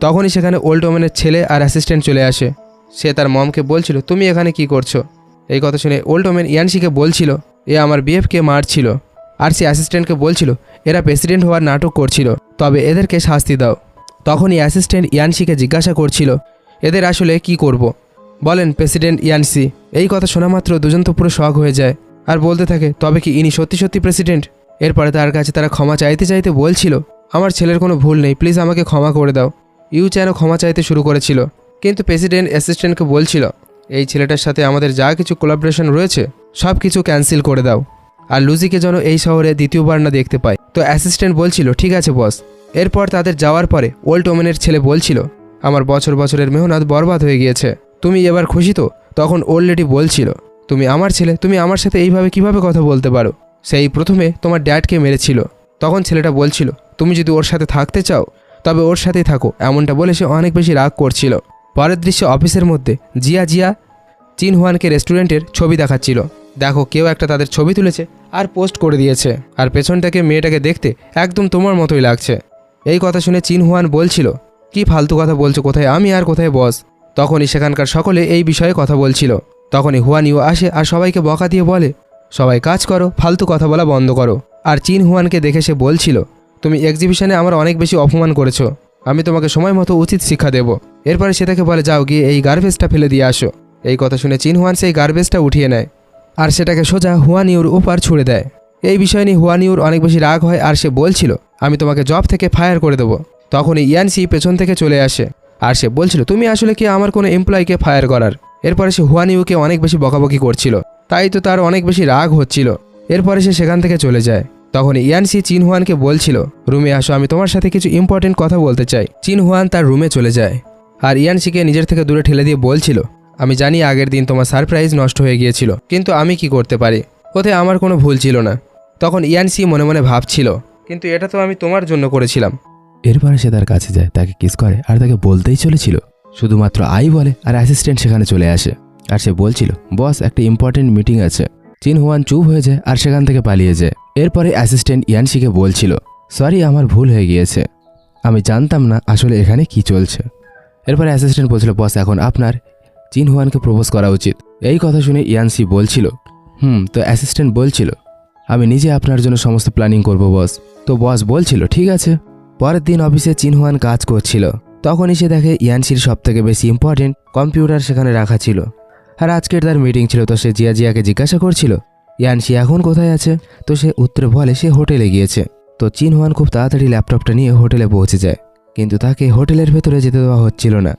তখনই সেখানে ওল্ড ওমেনের ছেলে আর অ্যাসিস্ট্যান্ট চলে আসে, সে তার মমকে বলছিল তুমি এখানে কি করছো। এই কথা শুনে ওল্ড ওমেন ইয়ানসিকে বলছিল এ আমার বিএফকে মারছিল, আর সে অ্যাসিস্ট্যান্টকে বলছিল এরা প্রেসিডেন্ট হওয়ার নাটক করছিল, তবে এদেরকে শাস্তি দাও। তখনই অ্যাসিস্ট্যান্ট ইয়ানসিকে জিজ্ঞাসা করছিল এদের আসলে কি করব, বলেন প্রেসিডেন্ট ইয়ানসি। এই কথা শোনা মাত্র দুজন তো পুরো শক হয়ে যায়, আর বলতে থাকে তবে কি ইনি সত্যি সত্যি প্রেসিডেন্ট। এরপরে তার কাছে তারা ক্ষমা চাইতে চাইতে বলছিল আমার ছেলের কোনো ভুল নেই, প্লিজ আমাকে ক্ষমা করে দাও। ইউ চ্যানও ক্ষমা চাইতে শুরু করেছিল, কিন্তু প্রেসিডেন্ট অ্যাসিস্ট্যান্টকে বলছিল এই ছেলেটার সাথে আমাদের যা কিছু কোলাবোরেশন রয়েছে সব কিছু ক্যান্সেল করে দাও, আর লুজিকে যেন এই শহরে দ্বিতীয়বার না দেখতে পায়। তো অ্যাসিস্ট্যান্ট বলছিল ঠিক আছে বস। এরপর তাদের যাওয়ার পরে ওল্ড ওমেনের ছেলে বলছিল আমার বছর বছরের মেহনত বরবাদ হয়ে গিয়েছে, তুমি এবার খুশি তো। তখন ওল্ড লেডি বলছিল তুমি আমার ছেলে, তুমি আমার সাথে এইভাবে কিভাবে কথা বলতে পারো, সেই প্রথমে তোমার ড্যাডকে মেরেছিল। তখন ছেলেটা বলছিল তুমি যদি ওর সাথে থাকতে চাও তবে ওর সাথেই থাকো, এমনটা বলে সে অনেক বেশি রাগ করছিল। পরের দৃশ্য অফিসের মধ্যে জিয়া চিন হুয়ানকে রেস্টুরেন্টের ছবি দেখাচ্ছিল, দেখো কেউ একটা তাদের ছবি তুলেছে আর পোস্ট করে দিয়েছে, আর পেছনটাকে মেয়েটাকে দেখতে একদম তোমার মতোই লাগছে। এই কথা শুনে চিন হুয়ান বলছিল কি ফালতু কথা বলছো, কোথায় আমি আর কোথায় বস। তখনই সেখানকার সকলে এই বিষয়ে কথা বলছিল। তখনই হুয়ান ইউ আসে আর সবাইকে বকা দিয়ে বলে সবাই কাজ করো, ফালতু কথা বলা বন্ধ করো। আর চিন হুয়ানকে দেখে সে বলছিল তুমি এক্সিবিশনে আমার অনেক বেশি অপমান করেছো, আমি তোমাকে সময় মতো উচিত শিক্ষা দেব। এরপরে সে তাকে বলে যাও গিয়ে এই গার্বেজটা ফেলে দিয়ে আসো। এই কথা শুনে চিন হুয়ান সেই গার্বেজটা উঠিয়ে নেয় আর সেটাকে সোজা হুয়ান ইউর উপর ছুড়ে দেয়। এই বিষয় নিয়ে হুয়ান ইউর অনেক বেশি রাগ হয়, আর সে বলছিল আমি তোমাকে জব থেকে ফায়ার করে দেবো। তখনই ইয়ানসি পেছন থেকে চলে আসে আর সে বলছিল তুমি আসলে কি আমার কোনো এমপ্লয়িকে ফায়ার করার। এরপরে সে হুয়ান ইউকে অনেক বেশি বকাবকি করছিল, তাই তো তার অনেক বেশি রাগ হচ্ছিল। এরপরে সে সেখান থেকে চলে যায়। তখন ইয়ানসি চিন হুয়ানকে বলছিল রুমে আসো, আমি তোমার সাথে কিছু ইম্পর্টেন্ট কথা বলতে চাই। চিন হুয়ান তার রুমে চলে যায় আর ইয়ানসিকে নিজের থেকে দূরে ঠেলে দিয়ে বলছিল আমি জানি আগের দিন তোমার সারপ্রাইজ নষ্ট হয়ে গিয়েছিল, কিন্তু আমি কি করতে পারি, ওতে আমার কোনো ভুল ছিল না। তখন ইয়ানসি মনে মনে ভাবছিল কিন্তু এটা তো আমি তোমার জন্য করেছিলাম। এরপরে সে তার কাছে যায়, তাকে কিস করে আর তাকে বলতেই চলেছিল, শুধুমাত্র আই বলে আর অ্যাসিস্ট্যান্ট সেখানে চলে আসে। আর সে বলছিল বস একটা ইম্পর্টেন্ট মিটিং আছে। চিন হুয়ান চুপ হয়ে যায় আর সেখান থেকে পালিয়ে যায়। এরপরে অ্যাসিস্ট্যান্ট ইয়ানসিকে বলছিল সরি আমার ভুল হয়ে গিয়েছে, আমি জানতাম না আসলে এখানে কি চলছে। এরপরে অ্যাসিস্ট্যান্ট বলছিল বস এখন আপনার চিন হুয়ানকে প্রপোজ করা উচিত। এই কথা শুনে ইয়ানসি বলছিল তো অ্যাসিস্ট্যান্ট বলছিল আমি নিজে আপনার জন্য সমস্ত প্ল্যানিং করব বস। তো বস বলছিল ঠিক আছে। পরের দিন অফিসে চিন হুয়ান কাজ করছিল, তখনই সে দেখে ইয়ানসির সবথেকে বেশি ইম্পর্টেন্ট কম্পিউটার সেখানে রাখা ছিল। আর আজকের তার মিটিং ছিল, তো সে জিয়াকে জিজ্ঞাসা করছিল ইয়ানসি এখন কোথায় আছে। তো সে উত্তরে বলে সে হোটেলে গিয়েছে। তো চিন হুয়ান খুব তাড়াতাড়ি ল্যাপটপটা নিয়ে হোটেলে পৌঁছে যায়, কিন্তু তাকে হোটেলের ভেতরে যেতে দেওয়া হচ্ছিল না।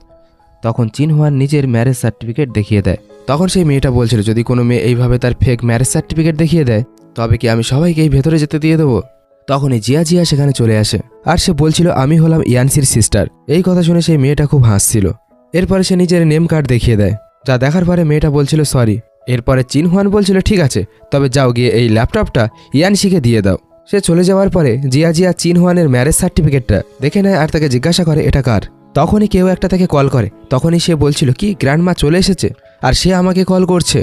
তখন চিন হুয়ান নিজের ম্যারেজ সার্টিফিকেট দেখিয়ে দেয়। তখন সেই মেয়েটা বলছিল যদি কোনো মেয়ে এইভাবে তার ফেক ম্যারেজ সার্টিফিকেট দেখিয়ে দেয় তবে কি আমি সবাইকে এই ভেতরে যেতে দিয়ে দেবো। তখনই জিয়া সেখানে চলে আসে আর সে বলছিল আমি হলাম ইয়ানসির সিস্টার। এই কথা শুনে সেই মেয়েটা খুব হাসছিল। এরপরে সে নিজের নেম কার্ড দেখিয়ে দেয়, যা দেখার পরে মেয়েটা বলছিল সরি। এরপরে চিন হুয়ান বলছিল ঠিক আছে, তবে যাও গিয়ে এই ল্যাপটপটা ইয়ানসিকে দিয়ে দাও। সে চলে যাওয়ার পরে জিয়া চিন হুয়ানের ম্যারেজ সার্টিফিকেটটা দেখে নেয় আর তাকে জিজ্ঞাসা করে এটা কার। তখনই কেউ একটা তাকে কল করে, তখনই সে বলছিল কি গ্র্যান্ডমা চলে এসেছে আর সে আমাকে কল করছে।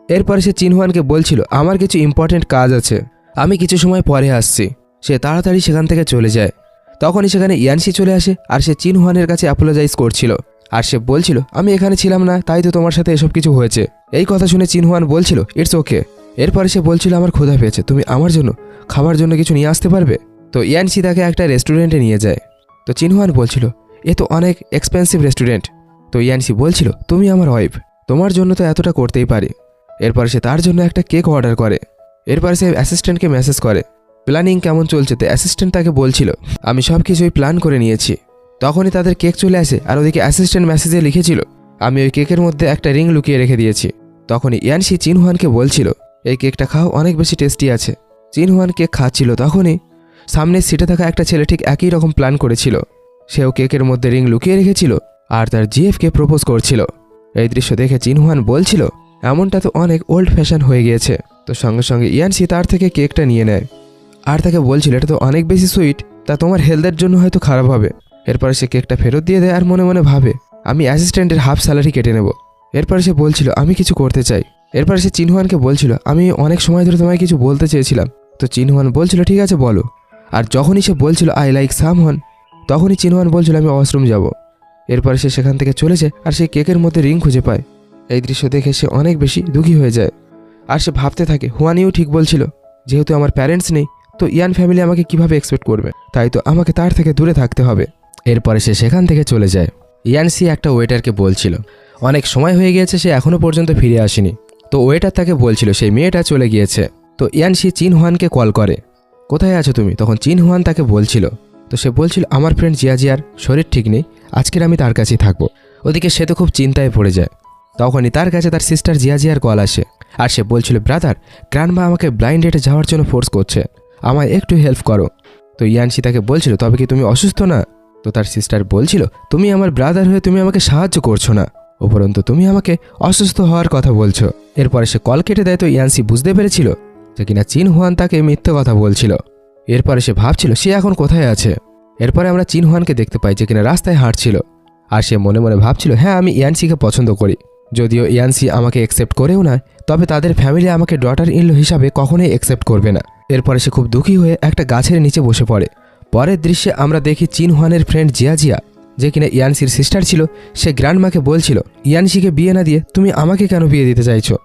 এরপরে সে চিন হুয়ানকে বলছিল আমার কিছু ইম্পর্টেন্ট কাজ আছে, আমি কিছু সময় পরে আসছি। সে তাড়াতাড়ি সেখান থেকে চলে যায়। তখনই সেখানে ইয়ানসি চলে আসে আর সে চিন হুয়ানের কাছে অ্যাপোলোজাইজ করছিল। আর সে বলছিল আমি এখানে ছিলাম না, তাই তো তোমার সাথে এসব কিছু হয়েছে। এই কথা শুনে চিন হুয়ান বলছিল ইটস ওকে। এরপরে সে বলছিল আমার ক্ষুধা পেয়েছে, তুমি আমার জন্য খাবার জন্য কিছু নিয়ে আসতে পারবে। তো ইয়ানসি তাকে একটা রেস্টুরেন্টে নিয়ে যায়। তো চিন হুয়ান বলছিল এ তো অনেক এক্সপেন্সিভ রেস্টুরেন্ট। তো ইয়ানসি বলছিল তুমি আমার ওয়াইফ, তোমার জন্য তো এতটা করতেই পারি। এরপরে সে তার জন্য একটা কেক অর্ডার করে। এরপরে সে অ্যাসিস্ট্যান্টকে মেসেজ করে প্ল্যানিং কেমন চলছে। তো অ্যাসিস্ট্যান্ট তাকে বলছিল আমি সব কিছুই প্ল্যান করে নিয়েছি। তখনই তাদের কেক চলে আসে আর ওদিকে অ্যাসিস্ট্যান্ট মেসেজে লিখেছিল আমি ওই কেকের মধ্যে একটা রিং লুকিয়ে রেখে দিয়েছি। তখনই ইয়ানসি চিন হুয়ানকে বলছিল এই কেকটা খাও, অনেক বেশি টেস্টি আছে। চিন হুয়ান কেক খাচ্ছিল, তখনই সামনের সিটে থাকা একটা ছেলে ঠিক একই রকম প্ল্যান করেছিল। সেও কেকের মধ্যে রিং লুকিয়ে রেখেছিল আর তার জিএফকে প্রপোজ করছিল। এই দৃশ্য দেখে চিন হুয়ান বলছিল এমনটা তো অনেক ওল্ড ফ্যাশন হয়ে গিয়েছে। তো সঙ্গে সঙ্গে ইয়ানসি তার থেকে কেকটা নিয়ে নেয় আর তাকে বলছিল এটা তো অনেক বেশি সুইট, তা তোমার হেলথের জন্য হয়তো খারাপ হবে। এরপরে সে কেকটা ফেরত দিয়ে দেয় আর মনে মনে ভাবে আমি অ্যাসিস্ট্যান্টের হাফ স্যালারি কেটে নেব। এরপরে সে বলছিল আমি কিছু করতে চাই। এরপরে সে চিন হুয়ানকে বলছিল আমি অনেক সময় ধরে তোমায় কিছু বলতে চেয়েছিলাম। তো চিন হুয়ান বলছিল ঠিক আছে বলো। আর যখনই সে বলছিল আই লাইক সামওয়ান, তখনই চিন হুয়ান বলছিল আমি ওয়াশরুম যাব। এরপরে সে সেখান থেকে চলে যায় আর সেই কেকের মধ্যে রিং খুঁজে পায়। এই দৃশ্য দেখে সে অনেক বেশি দুঃখী হয়ে যায় আর সে ভাবতে থাকে হুয়ান ইউ ঠিক বলছিল, যেহেতু আমার প্যারেন্টস নেই তো ইয়ান ফ্যামিলি আমাকে কিভাবে এক্সপেক্ট করবে, তাই তো আমাকে তার থেকে দূরে থাকতে হবে। এরপরে সে সেখান থেকে চলে যায়। ইয়ানসি একটা ওয়েটারকে বলছিল অনেক সময় হয়ে গিয়েছে সে এখনও পর্যন্ত ফিরে আসেনি। তো ওয়েটার তাকে বলছিল সেই মেয়েটা চলে গিয়েছে। তো ইয়ানসি চিন হুয়ানকে কল করে কোথায় আছো তুমি। তখন চিন হুয়ান তাকে বলছিল, তো সে বলছিল আমার ফ্রেন্ড জিয়ার শরীর ঠিক নেই, আজকের আমি তার কাছেই থাকবো। ওদিকে সে তো খুব চিন্তায় পড়ে যায়। তখনই তার কাছে তার সিস্টার জিয়ার কল আসে আর সে বলছিল ব্রাদার গ্র্যান্ডমা আমাকে ব্লাইন্ড ডেটে যাওয়ার জন্য ফোর্স করছে, আমায় একটু হেল্প করো। তো ইয়ানসি তাকে বলছিল তবে কি তুমি অসুস্থ না। তো তার সিস্টার বলছিল তুমি আমার ব্রাদার হয়ে তুমি আমাকে সাহায্য করছো না, উপরন্তু তুমি আমাকে অসুস্থ হওয়ার কথা বলছো। এরপরে সে কল কেটে দেয়। তো ইয়ানসি বুঝতে পেরেছিল যে কিনা চিন হুয়ান তাকে মিথ্যে কথা বলছিল। এরপরে সে ভাবছিল সে এখন কোথায় আছে। এরপরে আমরা চিন হুয়ানকে দেখতে পাই যে কিনা রাস্তায় হাঁটছিল আর সে মনে মনে ভাবছিল হ্যাঁ আমি ইয়ানসিকে পছন্দ করি, যদিও ইয়ানসি আমাকে অ্যাকসেপ্ট করেও না, তবে তাদের ফ্যামিলি আমাকে ডটার ইন ল হিসাবে কখনোই অ্যাকসেপ্ট করবে না। এরপরে সে খুব দুঃখী হয়ে একটা গাছের নিচে বসে পড়ে। পরের দৃশ্যে আমরা দেখি চিন হুয়ানের ফ্রেন্ড জিয়া যে কিনা ইয়ানসির সিস্টার ছিল, সে গ্র্যান্ডমাকে বলছিল ইয়ানসিকে বিয়ে না দিয়ে তুমি আমাকে কেন বিয়ে দিতে চাইছো।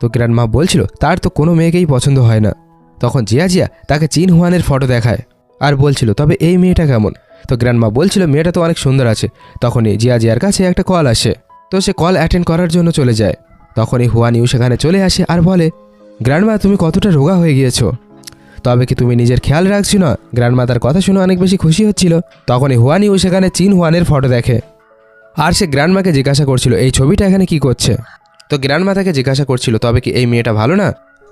তো গ্র্যান্ডমা বলছিল তার তো কোনো মেয়েকেই পছন্দ হয় না। তখন জিয়া তাকে চিন হুয়ানের ফটো দেখায় আর বলছিল তবে এই মেয়েটা কেমন। তো গ্র্যান্ডমা বলছিল মেয়েটা তো অনেক সুন্দর আছে। তখনই জিয়ার কাছে একটা কল আসে, তো সে কল অ্যাটেন্ড করার জন্য চলে যায়। তখনই হুয়ান ইউ সেখানে চলে আসে আর বলে গ্র্যান্ডমা তুমি কতটা রোগা হয়ে গিয়েছো, তবে কি তুমি নিজের খেয়াল রাখছো না। গ্র্যান্ডমা তার কথা শুনে অনেক বেশি খুশি হচ্ছিল। তখনই হুয়ান ইউ সেখানে চিন হুয়ানের ফটো দেখে আর সে গ্র্যান্ডমাকে জিজ্ঞাসা করছিল এই ছবিটা এখানে কি করছে। তো গ্র্যান্ডমা তাকে জিজ্ঞাসা করছিল তবে কি এই মেয়েটা ভালো না।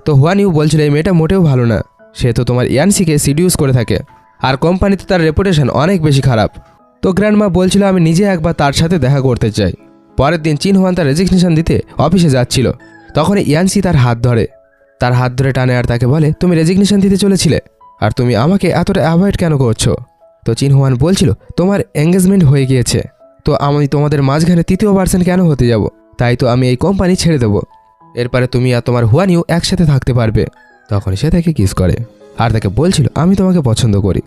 তো হুয়ান ইউ বলছিল এই মেয়েটা মোটেও ভালো না, সে তো তোমার ইয়ানসিকে সিডিউস করে থাকে আর কোম্পানিতে তার রেপুটেশন অনেক বেশি খারাপ। তো গ্র্যান্ডমা বলছিল আমি নিজে একবার তার সাথে দেখা করতে চাই। পরের দিন চিন হুয়ান তার রেজিগনেশন দিতে অফিসে যাচ্ছিল, তখন ইয়ানসি তার হাত ধরে টানে আর তাকে বলে তুমি রেজিগনেশন দিতে চলেছিলে আর তুমি আমাকে এতটা অ্যাভয়েড কেন করছো। তো চিন হুয়ান বলছিল তোমার এঙ্গেজমেন্ট হয়ে গিয়েছে, তো আমি তোমাদের মাঝখানে তৃতীয় পার্সন কেন হতে যাব, তাই তো আমি এই কোম্পানি ছেড়ে দেবো। এরপরে তুমি আর তোমার হুয়ান ইউ একসাথে থাকতে পারবে। তখন সে তাকে কিস করে আর তাকে বলছিল আমি তোমাকে পছন্দ করি।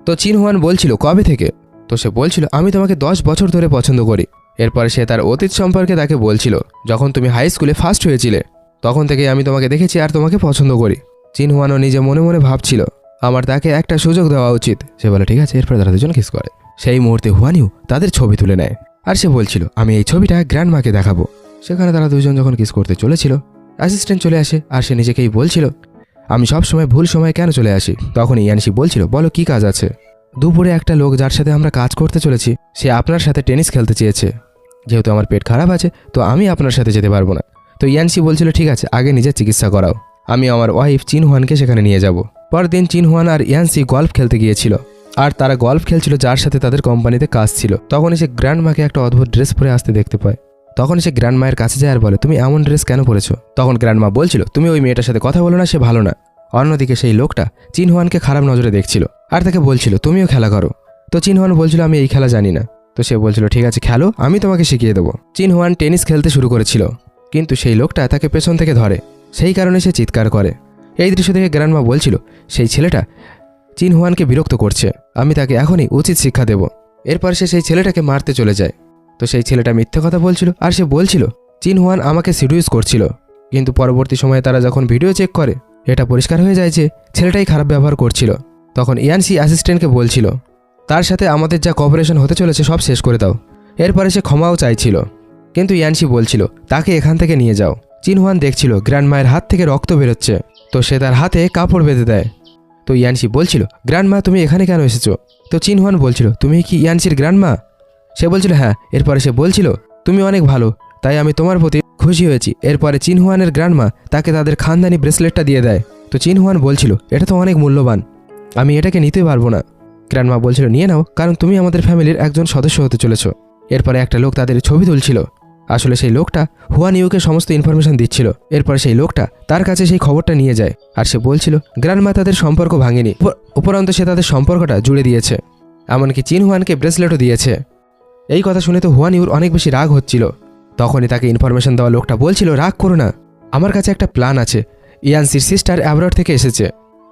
তো চিন হুয়ান বলছিল কবে থেকে। তো সে বলছিল আমি তোমাকে 10 বছর ধরে পছন্দ করি। এরপরে সে তার অতীত সম্পর্কে তাকে বলছিল যখন তুমি হাই স্কুলে ফার্স্ট হয়েছিলে তখন থেকে আমি তোমাকে দেখেছি আর তোমাকে পছন্দ করি। চিন হুয়ানও নিজে মনে মনে ভাবছিল আমার তাকে একটা সুযোগ দেওয়া উচিত। সে বলে ঠিক আছে। এরপরে তারা দুজন কিস করে। সেই মুহূর্তে হুয়ান ইউ তাদের ছবি তুলে নেয় আর সে বলছিল আমি এই ছবিটা গ্র্যান্ডমাকে দেখাবো। সেখানে তারা দুজন যখন কিস করতে চলেছিল অ্যাসিস্ট্যান্ট চলে আসে আর সে নিজেকেই বলছিল আমি সব সময় ভুল সময় কেন চলে আসি। তখন ইয়ানসি বলছিল বলো কি কাজ আছে। দুপুরে একটা লোক যার সাথে আমরা কাজ করতে চলেছি সে আপনার সাথে টেনিস খেলতে চেয়েছে, যেহেতু আমার পেট খারাপ আছে তো আমি আপনার সাথে যেতে পারবো না। তো ইয়ানসি বলছিল ঠিক আছে আগে নিজের চিকিৎসা করাও, আমি আমার ওয়াইফ চিন হুয়ানকে সেখানে নিয়ে যাব। পরের দিন চিন হুয়ান আর ইয়ানসি গল্ফ খেলতে গিয়েছিল আর তারা গল্ফ খেলছিল যার সাথে তাদের কোম্পানিতে কাজ ছিল। তখন সে গ্র্যান্ডমাকে একটা অদ্ভুত ড্রেস পরে আসতে দেখতে পায়। তখন সে গ্র্যান্ডমায়ের কাছে যায় আর বলে তুমি এমন ড্রেস কেন পরেছো। তখন গ্র্যান্ডমা বলছিল তুমি ওই মেয়েটার সাথে কথা বলো না, সে ভালো না। অন্যদিকে সেই লোকটা চিন হুয়ানকে খারাপ নজরে দেখছিল আর তাকে বলছিল তুমিও খেলা করো। তো চিন হুয়ান বলছিল আমি এই খেলা জানি না। তো সে বলছিল ঠিক আছে খেলো, আমি তোমাকে শিখিয়ে দেবো। চিন হুয়ান টেনিস খেলতে শুরু করেছিল কিন্তু সেই লোকটা তাকে পেছন থেকে ধরে, সেই কারণে সে চিৎকার করে। এই দৃশ্য দেখে গ্র্যান্ডমা বলছিল সেই ছেলেটা চিন হুয়ানকে বিরক্ত করছে, আমি তাকে এখনই উচিত শিক্ষা দেব। এরপর সে সেই ছেলেটাকে মারতে চলে যায়। তো সেই ছেলেটা মিথ্যে কথা বলছিল আর সে বলছিল চিন হুয়ান আমাকে সিডিউস করছিল, কিন্তু পরবর্তী সময়ে তারা যখন ভিডিও চেক করে এটা পরিষ্কার হয়ে যায় যে ছেলেটাই খারাপ ব্যবহার করছিল। তখন ইয়ানসি অ্যাসিস্ট্যান্টকে বলছিল তার সাথে আমাদের যা কপারেশন হতে চলেছে সব শেষ করে দাও। এরপরে সে ক্ষমাও চাইছিল কিন্তু ইয়ানসি বলছিল তাকে এখান থেকে নিয়ে যাও। চিন হুয়ান দেখছিল গ্র্যান্ডমায়ের হাত থেকে রক্ত বেরোচ্ছে, তো সে তার হাতে কাপড় বেঁধে দেয়। তো ইয়ানসি বলছিল গ্র্যান্ডমা তুমি এখানে কেন এসেছো। তো চিন হুয়ান বলছিল তুমি কি ইয়ানসির গ্র্যান্ডমা। সে বলছিল হ্যাঁ। এরপরে সে বলছিল তুমি অনেক ভালো, তাই আমি তোমার প্রতি খুশি হয়েছি। এরপরে চিন হুয়ানের গ্র্যান্ডমা তাকে তাদের খানদানি ব্রেসলেটটা দিয়ে দেয়। তো চিন হুয়ান বলছিল এটা তো অনেক মূল্যবান, আমি এটাকে নিতে পারবো না। গ্র্যান্ডমা বলছিল নিয়ে নাও, কারণ তুমি আমাদের ফ্যামিলির একজন সদস্য হতে চলেছ। এরপরে একটা লোক তাদের ছবি তুলছিল, আসলে সেই লোকটা হুয়ান ইউকে সমস্ত ইনফরমেশন দিচ্ছিল। এরপরে সেই লোকটা তার কাছে সেই খবরটা নিয়ে যায় আর সে বলছিল গ্র্যান্ডমা তাদের সম্পর্ক ভাঙেনি, উপরন্ত সে তাদের সম্পর্কটা জুড়ে দিয়েছে, এমনকি চিন হুয়ানকে ব্রেসলেটও দিয়েছে। এই কথা শুনে তো হুয়ান ইউর অনেক বেশি রাগ হচ্ছিল। তখনই তাকে ইনফরমেশন দেওয়া লোকটা বলছিল রাগ করো না, আমার কাছে একটা প্ল্যান আছে। ইয়ানসির সিস্টার অ্যাব্রড থেকে এসেছে,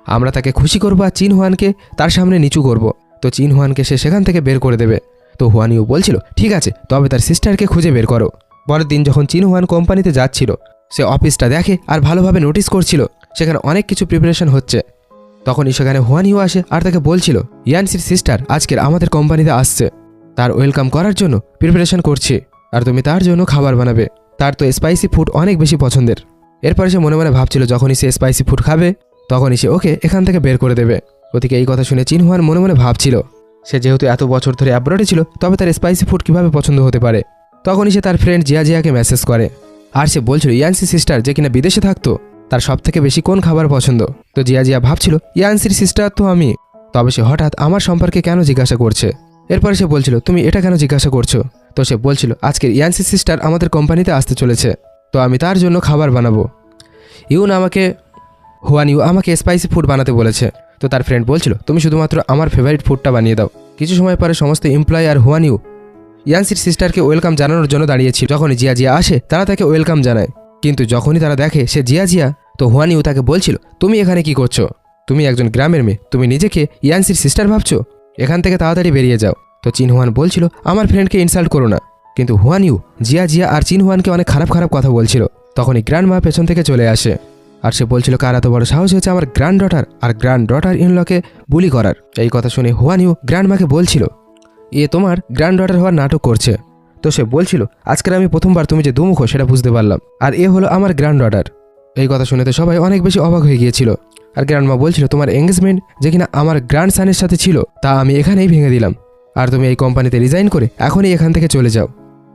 আমরা তাকে খুশি করবো আর চিন হুয়ানকে তার সামনে নিচু করব। তো চিন হুয়ানকে সে সেখান থেকে বের করে দেবে। তো হুয়ান ইউ বলছিল ঠিক আছে, তবে তার সিস্টারকে খুঁজে বের করো। পরের দিন যখন চিন হুয়ান কোম্পানিতে যাচ্ছিল সে অফিসটা দেখে আর ভালোভাবে নোটিস করছিল সেখানে অনেক কিছু প্রিপারেশন হচ্ছে। তখনই সেখানে হুয়ান ইউ আসে আর তাকে বলছিল ইয়ানসির সিস্টার আজকের আমাদের কোম্পানিতে আসছে, তার ওয়েলকাম করার জন্য প্রিপারেশন করছে আর তুমি তার জন্য খাবার বানাবে, তার তো স্পাইসি ফুড অনেক বেশি পছন্দের। এরপরে সে মনে মনে ভাবছিল যখনই সে স্পাইসি ফুড খাবে তখনই সে ওকে এখান থেকে বের করে দেবে। ওদিকে এই কথা শুনে চিন হুয়ান মনে মনে ভাবছিল সে যেহেতু এত বছর ধরে অ্যাব্রডে ছিল তবে তার স্পাইসি ফুড কীভাবে পছন্দ হতে পারে। তখনই সে তার ফ্রেন্ড জিয়াকে মেসেজ করে আর সে বলছিল ইয়ানসি সিস্টার যে কিনা বিদেশে থাকতো তার সব থেকে বেশি কোন খাবার পছন্দ। তো জিয়া ভাবছিল ইয়ানসির সিস্টার তো আমি, তবে সে হঠাৎ আমার সম্পর্কে কেন জিজ্ঞাসা করছে। এরপরে সে বলছিল তুমি এটা কেন জিজ্ঞাসা করছো। তো সে বলছিল আজকের ইয়ানসি সিস্টার আমাদের কোম্পানিতে আসতে চলেছে, তো আমি তার জন্য খাবার বানাবো। হুয়ান ইউ আমাকে স্পাইসি ফুড বানাতে বলেছে। তো তার ফ্রেন্ড বলছিল তুমি শুধুমাত্র আমার ফেভারিট ফুডটা বানিয়ে দাও। কিছু সময় পরে সমস্ত এমপ্লয়ি আর হুয়ান ইউ ইয়ানসির সিস্টারকে ওয়েলকাম জানানোর জন্য দাঁড়িয়েছিল। যখনই জিয়া আসে তারা তাকে ওয়েলকাম জানায়, কিন্তু যখনই তারা দেখে সে জিয়া তো হুয়ান ইউ তাকে বলছিল তুমি এখানে কি করছো, তুমি একজন গ্রামের মেয়ে, তুমি নিজেকে ইয়ানসির সিস্টার ভাবছো, এখান থেকে তাড়াতাড়ি বেরিয়ে যাও। তো চিন হুয়ান বলছিল আমার ফ্রেন্ডকে ইনসাল্ট করো না, কিন্তু হুয়ান ইউ জিয়া আর চিন হুয়ানকে অনেক খারাপ কথা বলছিল। তখনই গ্র্যান্ডমা পেছন থেকে চলে আসে আর সে বলছিল কার এত বড় সাহস হয়েছে আমার গ্র্যান্ড ডটার ইনলকে বুলি করার। এই কথা শুনে হুয়ান ইউ গ্র্যান্ডমাকে বলছিল তোমার গ্র্যান্ড ডটার হওয়ার নাটক করছে। তো সে বলছিল আজকের আমি প্রথমবার তুমি যে দুমুখো সেটা বুঝতে পারলাম, আর হলো আমার গ্র্যান্ড ডটার। এই কথা শুনে তো সবাই অনেক বেশি অবাক হয়ে গিয়েছিল। আর গ্র্যান্ডমা বলছিল তোমার এঙ্গেজমেন্ট যে কিনা আমার গ্র্যান্ড সানের সাথে ছিল তা আমি এখানেই ভেঙে দিলাম, আর তুমি এই কোম্পানিতে রিজাইন করে এখনই এখান থেকে চলে যাও।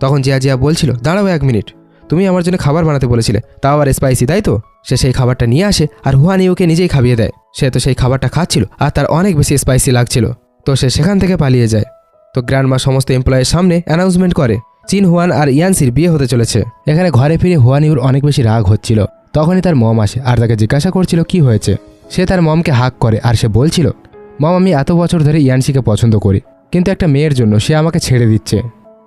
তখন জিয়া জিয়া বলছিল, দাঁড়াও 1 মিনিট, তুমি আমার জন্য খাবার বানাতে বলেছিলে, তাও আবার স্পাইসি, তাই তো? সে সেই খাবারটা নিয়ে আসে আর হুয়ান ইউকে নিজেই খাইয়ে দেয়। সে তো সেই খাবারটা খাচ্ছিল আর তার অনেক বেশি স্পাইসি লাগছিল, তো সে সেখান থেকে পালিয়ে যায়। তো গ্র্যান্ডমা সমস্ত এমপ্লয়ের সামনে অ্যানাউন্সমেন্ট করে চিন হুয়ান আর ইয়ানসির বিয়ে হতে চলেছে। এখানে ঘরে ফিরে হুয়ান ইউর অনেক বেশি রাগ হচ্ছিল। তখনই তার মম আসে আর তাকে জিজ্ঞাসা করছিল কি হয়েছে। সে তার মমকে হাক করে আর সে বলছিল, মম, আমি এত বছর ধরে ইয়ানসিকে পছন্দ করি, কিন্তু একটা মেয়ের জন্য সে আমাকে ছেড়ে দিচ্ছে।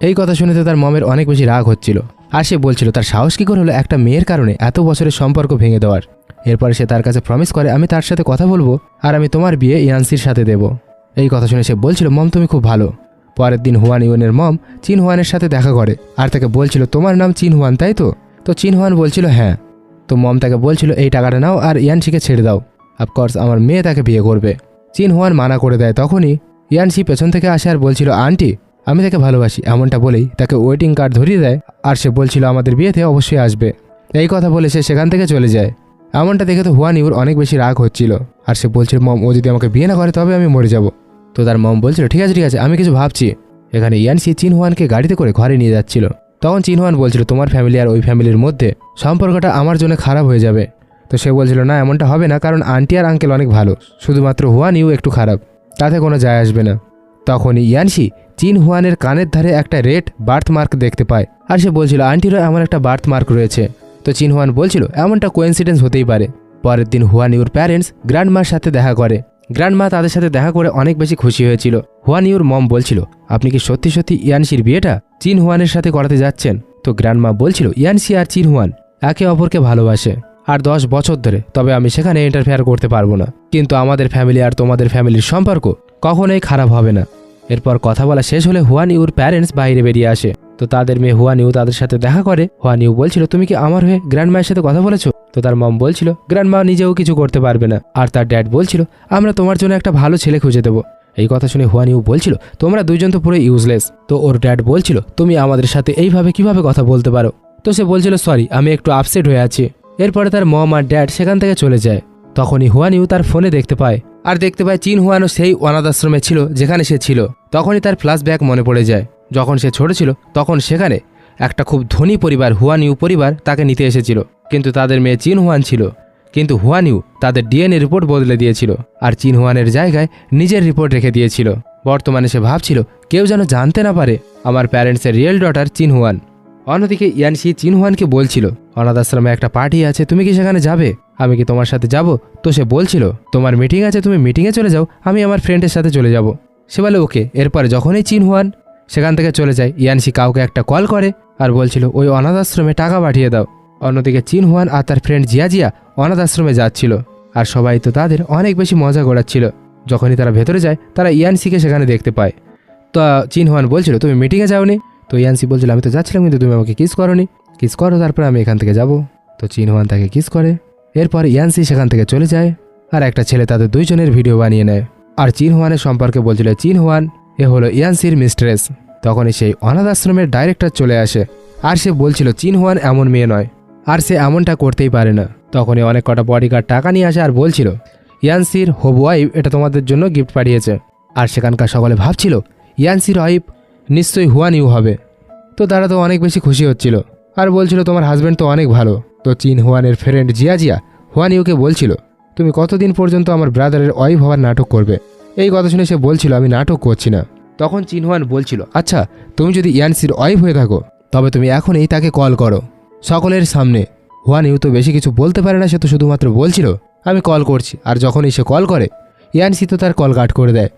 এই কথা শুনে তো তার মমের অনেক বেশি রাগ হচ্ছিল আর সে বলছিল তার সাহস কী করে হলো একটা মেয়ের কারণে এত বছরের সম্পর্ক ভেঙে দেওয়ার। এরপরে সে তার কাছে প্রমিস করে, আমি তার সাথে কথা বলবো আর আমি তোমার বিয়ে ইয়ানসির সাথে দেব। এই কথা শুনে সে বলছিল, মম তুমি খুব ভালো। পরের দিন হুয়ান ইউনের মম চিন হুয়ানের সাথে দেখা করে আর তাকে বলছিল, তোমার নাম চিন হুয়ান তাই তো? তো চিন হুয়ান বলছিল হ্যাঁ। তো মম তাকে বলছিল, এই টাকাটা নাও আর ইয়ানসিকে ছেড়ে দাও, অফকোর্স আমার মেয়ে তাকে বিয়ে করবে। চিন হুয়ান মানা করে দেয়। তখনই ইয়ানসি পেছন থেকে আসে আর বলছিল, আন্টি আমি তাকে ভালোবাসি, এমনটা বলেই তাকে ওয়েটিং কার্ড ধরিয়ে দেয় আর সে বলছিল আমাদের বিয়েতে অবশ্যই আসবে। এই কথা বলে সে সেখান থেকে চলে যায়। এমনটা দেখে তো হুয়ান ইউর অনেক বেশি রাগ হচ্ছিল আর সে বলছিল, মম ও যদি আমাকে বিয়ে না করে তবে আমি মরে যাব। তো তার মম বলছিল, ঠিক আছে আমি কিছু ভাবছি। এখানে ইয়ানসি চিন হুয়ানকে গাড়িতে করে ঘরে নিয়ে যাচ্ছিল। তখন চিন হুয়ান বলছিল, তোমার ফ্যামিলি আর ওই ফ্যামিলির মধ্যে সম্পর্কটা আমার জন্য খারাপ হয়ে যাবে। তো সে বলছিল, না এমনটা হবে না, কারণ আন্টি আর আঙ্কেল অনেক ভালো, শুধুমাত্র হুয়ান ইউ একটু খারাপ, তাতে কোনো যায় আসবে না। তখনই ইয়ানসি চিন হুয়ানের কানের ধারে একটা রেড বার্থ মার্ক দেখতে পায় আর সে বলছিল, আন্টিরও এমন একটা বার্থ মার্ক রয়েছে। তো চিন হুয়ান বলছিল, এমনটা কোইন্সিডেন্স হতেই পারে। পরের দিন হুয়ান ইউর প্যারেন্টস গ্র্যান্ডমার সাথে দেখা করে। গ্র্যান্ডমা তাদের সাথে দেখা করে অনেক বেশি খুশি হয়েছিল। হুয়ান ইউর মম বলছিল, আপনি কি সত্যি সত্যি ইয়ানসির বিয়েটা চিন হুয়ানের সাথে করাতে যাচ্ছেন? তো গ্র্যান্ডমা বলছিল, ইয়ানসি আর চিন হুয়ান একে অপরকে ভালোবাসে আর 10 বছর ধরে, তবে আমি সেখানে ইন্টারফেয়ার করতে পারবো না, কিন্তু আমাদের ফ্যামিলি আর তোমাদের ফ্যামিলির সম্পর্ক কখনোই খারাপ হবে না। এরপর কথা বলা শেষ হলে হুয়ান ইউর প্যারেন্টস বাইরে বেরিয়ে আসে। তো তাদের মেয়ে হুয়ান ইউ তাদের সাথে দেখা করে। হুয়ান ইউ বলছিল, তুমি কি আমার হয়ে গ্র্যান্ডমায়ের সাথে কথা বলেছো? তো তার মম বলছিল, গ্র্যান্ডমা নিজেও কিছু করতে পারবে না। আর তার ড্যাড বলছিল, আমরা তোমার জন্য একটা ভালো ছেলে খুঁজে দেবো। এই কথা শুনে হুয়ান ইউ বলছিল, তোমরা দুইজন তো পুরো ইউজলেস। তো ওর ড্যাড বলছিল, তুমি আমাদের সাথে এইভাবে কিভাবে কথা বলতে পারো? তো সে বলছিল, সরি আমি একটু আপসেট হয়ে আছি। এরপরে তার মম আর ড্যাড সেখান থেকে চলে যায়। তখনই হুয়ান ইউ তার ফোনে দেখতে পায় চিন হুয়ানও সেই অনাথ আশ্রমে ছিল যেখানে সে ছিল। তখনই তার ফ্ল্যাশব্যাক মনে পড়ে যায়, যখন সে ছোট ছিল তখন সেখানে একটা খুব ধনী পরিবার হুয়ান ইউ পরিবার তাকে নিতে এসেছিল, কিন্তু তাদের মেয়ে চিন হুয়ান ছিল। কিন্তু হুয়ান ইউ তাদের ডিএনএ রিপোর্ট বদলে দিয়েছিল আর চিন হুয়ানের জায়গায় নিজের রিপোর্ট রেখে দিয়েছিল। বর্তমানে সে ভাবছিল কেউ যেন জানতে না পারে আমার প্যারেন্টসের রিয়েল ডটার চিন হুয়ান। অন্যদিকে ইয়ানসি চিন হুয়ানকে বলছিল, অনাথ আশ্রমে একটা পার্টি আছে, তুমি কি সেখানে যাবে? আমি কি তোমার সাথে যাব? তো সে বলছিল, তোমার মিটিং আছে, তুমি মিটিংয়ে চলে যাও, আমি আমার ফ্রেন্ডের সাথে চলে যাব। সে বলে ওকে। এরপরে যখনই চিন হুয়ান সেখান থেকে চলে যায়, ইয়ানসি কাউকে একটা কল করে আর বলছিল ওই অনাথ আশ্রমে টাকা পাঠিয়ে দাও। অন্যদিকে চিন হুয়ান আর তার ফ্রেন্ড জিয়া জিয়া অনাথ আশ্রমে যাচ্ছিল আর সবাই তো তাদের অনেক বেশি মজা করাচ্ছিল। যখনই তারা ভেতরে যায় তারা ইয়ানসিকে সেখানে দেখতে পায়। তো চিন হুয়ান বলছিল, তুমি মিটিংয়ে যাওনি? তো ইয়ানসি বলছিল, আমি তো যাচ্ছিলাম, কিন্তু তুমি আমাকে কিস করোনি। কিস করো, তারপরে আমি এখান থেকে যাব। তো চিন হুয়ান তাকে কিস করে। এরপর ইয়ানসি সেখান থেকে চলে যায় আর একটা ছেলে তাদের দুইজনের ভিডিও বানিয়ে নেয় আর চিন হুয়ানের সম্পর্কে বলছিল, চিন হুয়ান এ হলো ইয়ানসির মিস্ট্রেস। তখনই সেই অনাথ আশ্রমের ডাইরেক্টর চলে আসে আর সে বলছিল, চিন হুয়ান এমন মেয়ে নয় আর সে এমনটা করতেই পারে না। তখনই অনেক কটা বডিগার্ড টাকা নিয়ে আসে আর বলছিল, ইয়ানসির হবু ওয়াইফ এটা তোমাদের জন্য গিফট পাঠিয়েছে। আর সেখানকার সকলে ভাবছিল ইয়ানসির ওয়াইফ নিশ্চয়ই হুয়ান ইউ হবে। তো তারা তো অনেক বেশি খুশি হচ্ছিল আর বলছিল, তোমার হাজব্যান্ড তো অনেক ভালো। তো চিন হুয়ানের ফ্রেন্ড জিয়া জিয়া হুয়ান ইউকে বলছিল, তুমি কতদিন পর্যন্ত আমার ব্রাদারের ওয়াইফ হওয়ার নাটক করবে? এই কথা শুনে সে বলছিল, আমি নাটক করছি না। তখন চিন হুয়ান বলছিল, আচ্ছা তুমি যদি ইয়ানসির ওয়াইফ হয়ে থাকো তবে তুমি এখনই তাকে কল করো সকলের সামনে। হুয়ান ইউ তো বেশি কিছু বলতে পারে না, সে তো শুধুমাত্র বলছিল আমি কল করছি। আর যখনই সে কল করে ইয়ানসি তো তার কল কাট করে দেয়।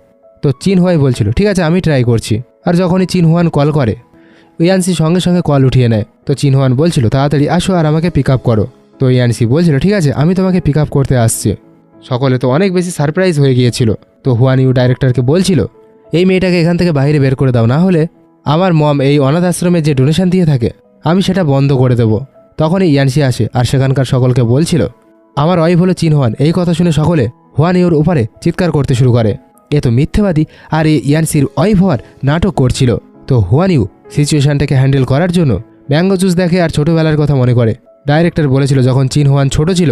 তো চিন হুয়াই বলছিল, ঠিক আছে আমি ট্রাই করছি। আর যখনই চিন হুয়ান কল করে ইয়ানসি সঙ্গে সঙ্গে কল উঠিয়ে নেয়। তো চিন হুয়ান বলছিল, তাড়াতাড়ি আসো আর আমাকে পিক আপ করো। তো ইয়ানসি বলছিল, ঠিক আছে আমি তোমাকে পিক আপ করতে আসছি। সকলে তো অনেক বেশি সারপ্রাইজ হয়ে গিয়েছিল। তো হুয়ান ইউ ডাইরেক্টরকে বলছিল, এই মেয়েটাকে এখান থেকে বাইরে বের করে দাও, না হলে আমার মম এই অনাথ আশ্রমে যে ডোনেশন দিয়ে থাকে আমি সেটা বন্ধ করে দেবো। তখনই ইয়ানসি আসে আর সেখানকার সকলকে বলছিল, আমার ওয়াইফ হলো চিন হুয়ান। এই কথা শুনে সকলে হুয়ান ইউর উপরে চিৎকার করতে শুরু করে, এ তো মিথ্যাবাদী আর এই ইয়ানসির ওয়াইফ হওয়ার নাটক করছিল। তো হুয়ান ইউ সিচুয়েশনটাকে হ্যান্ডেল করার জন্য ম্যাঙ্গো জুস দেখে আর ছোটোবেলার কথা মনে করে। ডাইরেক্টর বলেছিল যখন চিন হুয়ান ছোট ছিল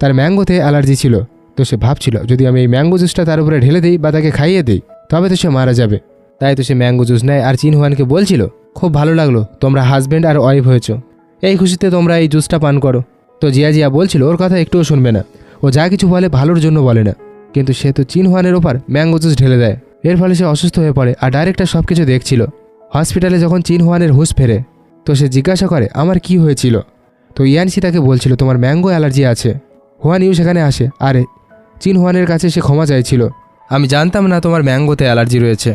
তার ম্যাঙ্গোতে অ্যালার্জি ছিল। তো সে ভাবছিল যদি আমি এই ম্যাঙ্গো জুসটা তার উপরে ঢেলে দিই বা তাকে খাইয়ে দিই তবে তো সে মারা যাবে। তাই তো সে ম্যাঙ্গো জুস নেয় আর চিন হুয়ানকে বলছিল খুব ভালো লাগলো, তোমরা হাজব্যান্ড আর ওয়াইফ হয়েছো। এই খুশিতে তোমরা এই জুসটা পান করো। তো জিয়া বলছিল ওর কথা একটুও শুনবে না, ও যা কিছু বলে ভালোর জন্য বলে না। কিন্তু সে তো চিন হুয়ানের ওপর ম্যাঙ্গো জুস ঢেলে দেয়। এর ফলে সে অসুস্থ হয়ে পড়ে আর ডাইরেক্টর সব কিছু দেখছিল। হসপিটালে যখন চিন হুয়ানের হুঁশ ফেরে তো সে জিজ্ঞাসা করে আমার কি হয়েছিল। তো ইয়ানসি তাকে বলছিল তোমার ম্যাঙ্গো অ্যালার্জি আছে। হুয়ান ইউ সেখানে আসে আর চিন হুয়ানের কাছে সে ক্ষমা চাইছিল। আমি জানতাম না তোমার ম্যাঙ্গোতে অ্যালার্জি রয়েছে।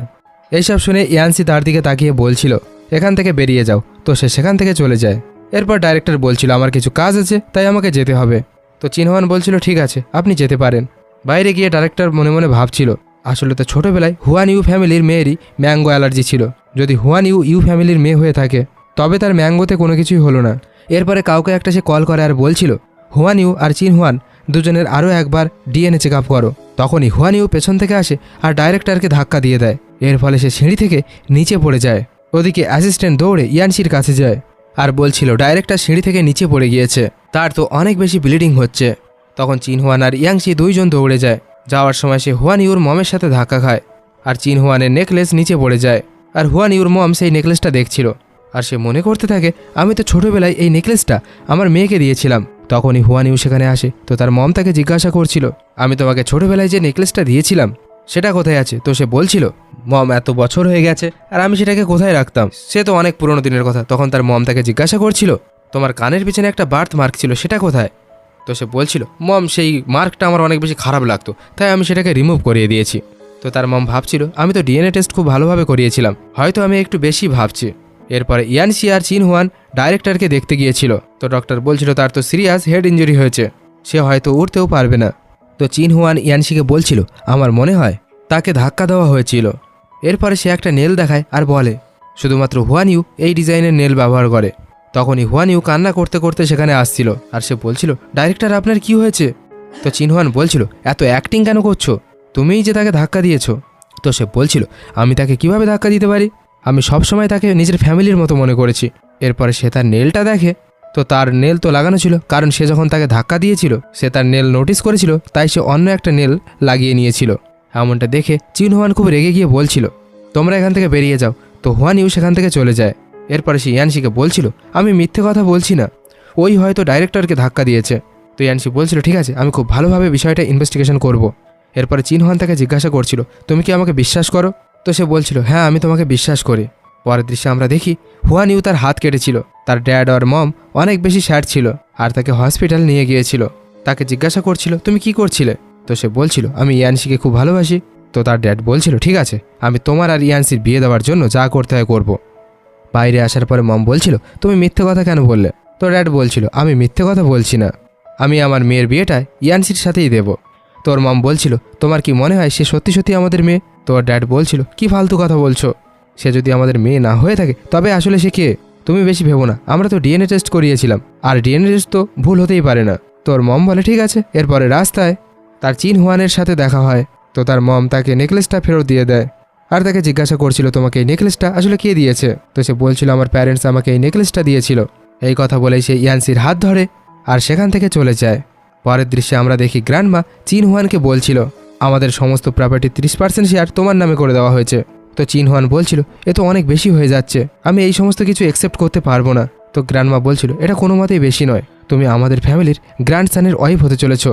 এইসব শুনে ইয়ানসি তার দিকে তাকিয়ে বলছিল এখান থেকে বেরিয়ে যাও। তো সে সেখান থেকে চলে যায়। এরপর ডাইরেক্টর বলছিল আমার কিছু কাজ আছে তাই আমাকে যেতে হবে। তো চিন হুয়ান বলছিল ঠিক আছে আপনি যেতে পারেন। বাইরে গিয়ে ডাইরেক্টর মনে মনে ভাবছিল আসলে তো ছোটোবেলায় হুয়ান ইউ ফ্যামিলির মেয়েরই ম্যাঙ্গো অ্যালার্জি ছিল। যদি হুয়ান ইউ ফ্যামিলির মেয়ে হয়ে থাকে তবে তার ম্যাঙ্গোতে কোনো কিছুই হলো না। এরপরে কাউকে একটা সে কল করে আর বলছিল হুয়ান ইউ আর চিন হুয়ান দুজনের আরও একবার ডিএনএ চেক আপ করো। তখনই হুয়ান ইউ পেছন থেকে আসে আর ডাইরেক্টরকে ধাক্কা দিয়ে দেয়। এর ফলে সে সিঁড়ি থেকে নিচে পড়ে যায়। ওদিকে অ্যাসিস্ট্যান্ট দৌড়ে ইয়ানসির কাছে যায় আর বলছিল ডাইরেক্টর সিঁড়ি থেকে নিচে পড়ে গিয়েছে, তার তো অনেক বেশি ব্লিডিং হচ্ছে। তখন চিন হুয়ান আর ইয়াংসি দুইজন দৌড়ে যায়। যাওয়ার সময় সে হুয়ান ইউর মমের সাথে ধাক্কা খায় আর চিন হুয়ানের নেকলেস নিচে পড়ে যায়। আর হুয়ান ইউর মম সেই নেকলেসটা দেখছিল আর সে মনে করতে থাকে আমি তো ছোটোবেলায় এই নেকলেসটা আমার মেয়েকে দিয়েছিলাম। তখনই হুয়ান ইউ সেখানে আসে। তো তার মম তাকে জিজ্ঞাসা করছিল আমি তোমাকে ছোটোবেলায় যে নেকলেসটা দিয়েছিলাম সেটা কোথায় আছে। তো সে বলছিল মম এত বছর হয়ে গেছে আর আমি সেটাকে কোথায় রাখতাম, সে তো অনেক পুরনো দিনের কথা। তখন তার মম তাকে জিজ্ঞাসা করছিল তোমার কানের পিছনে একটা বার্থ মার্ক ছিল সেটা কোথায়। তো সে বলছিল মম সেই মার্কটা আমার অনেক বেশি খারাপ লাগতো তাই আমি সেটাকে রিমুভ করিয়ে দিয়েছি। তো তার মম ভাবছিল আমি তো ডিএনএ টেস্ট খুব ভালোভাবে করিয়েছিলাম, হয়তো আমি একটু বেশি ভাবছি। এরপরে ইয়ানসি আর চিন হুয়ান ডাইরেক্টরকে দেখতে গিয়েছিল। তো ডক্টর বলছিল তার তো সিরিয়াস হেড ইঞ্জুরি হয়েছে, সে হয়তো উঠতেও পারবে না। তো চিন হুয়ান ইয়ানসিকে বলছিল আমার মনে হয় তাকে ধাক্কা দেওয়া হয়েছিল। এরপরে সে একটা নেল দেখায় আর বলে শুধুমাত্র হুয়ান ইউ এই ডিজাইনের নেল ব্যবহার করে। তখনই হুয়ান ইউ কান্না করতে করতে সেখানে আসছিল আর সে বলছিল ডাইরেক্টর আপনার কি হয়েছে। তো চিন হুয়ান বলছিল এত অ্যাক্টিং কেন করছো, তুমিই যে তাকে ধাক্কা দিয়েছো। তো সে বলছিল আমি তাকে কিভাবে ধাক্কা দিতে পারি, আমি সবসময় তাকে নিজের ফ্যামিলির মতো মনে করেছি। এরপরে সে তার নেলটা দেখে। তো তার নেল তো লাগানো ছিল, কারণ সে যখন তাকে ধাক্কা দিয়েছিল সে তার নেল নোটিস করেছিল, তাই সে অন্য একটা নেল লাগিয়ে নিয়েছিল। এমনটা দেখে চিন হুয়ান খুব রেগে গিয়ে বলছিল তোমরা এখান থেকে বেরিয়ে যাও। তো হুয়ান ইউ সেখান থেকে চলে যায়। এরপরে সে ইয়ানসিকে বলছিল আমি মিথ্যে কথা বলছি না, ওই হয়তো ডাইরেক্টরকে ধাক্কা দিয়েছে। তো ইয়ানসি বলছিল ঠিক আছে আমি খুব ভালোভাবে বিষয়টা ইনভেস্টিগেশন করব। এরপরে চিন হুয়ান তাকে জিজ্ঞাসা করছিল তুমি কি আমাকে বিশ্বাস করো। তো সে বলছিল হ্যাঁ আমি তোমাকে বিশ্বাস করি। পরের দৃশ্যে আমরা দেখি হুয়ান ইউ তার হাত কেটেছিল। তার ড্যাড আর মম অনেক বেশি স্যাড ছিল আর তাকে হসপিটাল নিয়ে গিয়েছিল। তাকে জিজ্ঞাসা করছিল তুমি কি করছিলে। তো সে বলছিল আমি ইয়ানসিকে খুব ভালোবাসি। তো তার ড্যাড বলছিল ঠিক আছে আমি তোমার আর ইয়ানসির বিয়ে দেওয়ার জন্য যা করতে হয় করব। বাইরে আসার পরে মম বলছিল তুমি মিথ্যে কথা কেন বললে। তো ড্যাড বলছিল আমি মিথ্যে কথা বলছি না, আমি আমার মেয়ের বিয়েটা ইয়ানসির সাথেই দেব। তোর মম বলছিল তোমার কি মনে হয় সে সত্যি সত্যি আমাদের মেয়ে। তোর ড্যাড বলছিল কি ফালতু কথা বলছো, সে যদি আমাদের মেয়ে না হয়ে থাকে তবে আসলে সে কে, তুমি বেশি ভেবো না, আমরা তো ডিএনএ টেস্ট করিয়েছিলাম আর ডিএনএ টেস্ট তো ভুল হতেই পারে না। তোর মম বলে ঠিক আছে। এরপরে রাস্তায় তার চিন হুয়ানের সাথে দেখা হয়। তো তার মম তাকে নেকলেসটা ফেরত দিয়ে দেয় আর তাকে জিজ্ঞাসা করছিল তোমাকে এই নেকলেসটা আসলে কে দিয়েছে। তো সে বলছিল আমার প্যারেন্টস আমাকে এই নেকলেসটা দিয়েছিল। এই কথা বলেই সে ইয়ানসির হাত ধরে আর সেখান থেকে চলে যায়। পরের দৃশ্যে আমরা দেখি গ্র্যান্ডমা চিন হুয়ানকে বলছিল আমাদের সমস্ত প্রপার্টি 30% শেয়ার তোমার নামে করে দেওয়া হয়েছে। তো চিন হুয়ান বলছিল এ তো অনেক বেশি হয়ে যাচ্ছে, আমি এই সমস্ত কিছু অ্যাকসেপ্ট করতে পারবো না। তো গ্র্যান্ডমা বলছিল এটা কোনো মতেই বেশি নয়, তুমি আমাদের ফ্যামিলির গ্র্যান্ডসানের ওয়াইফ হতে চলেছ,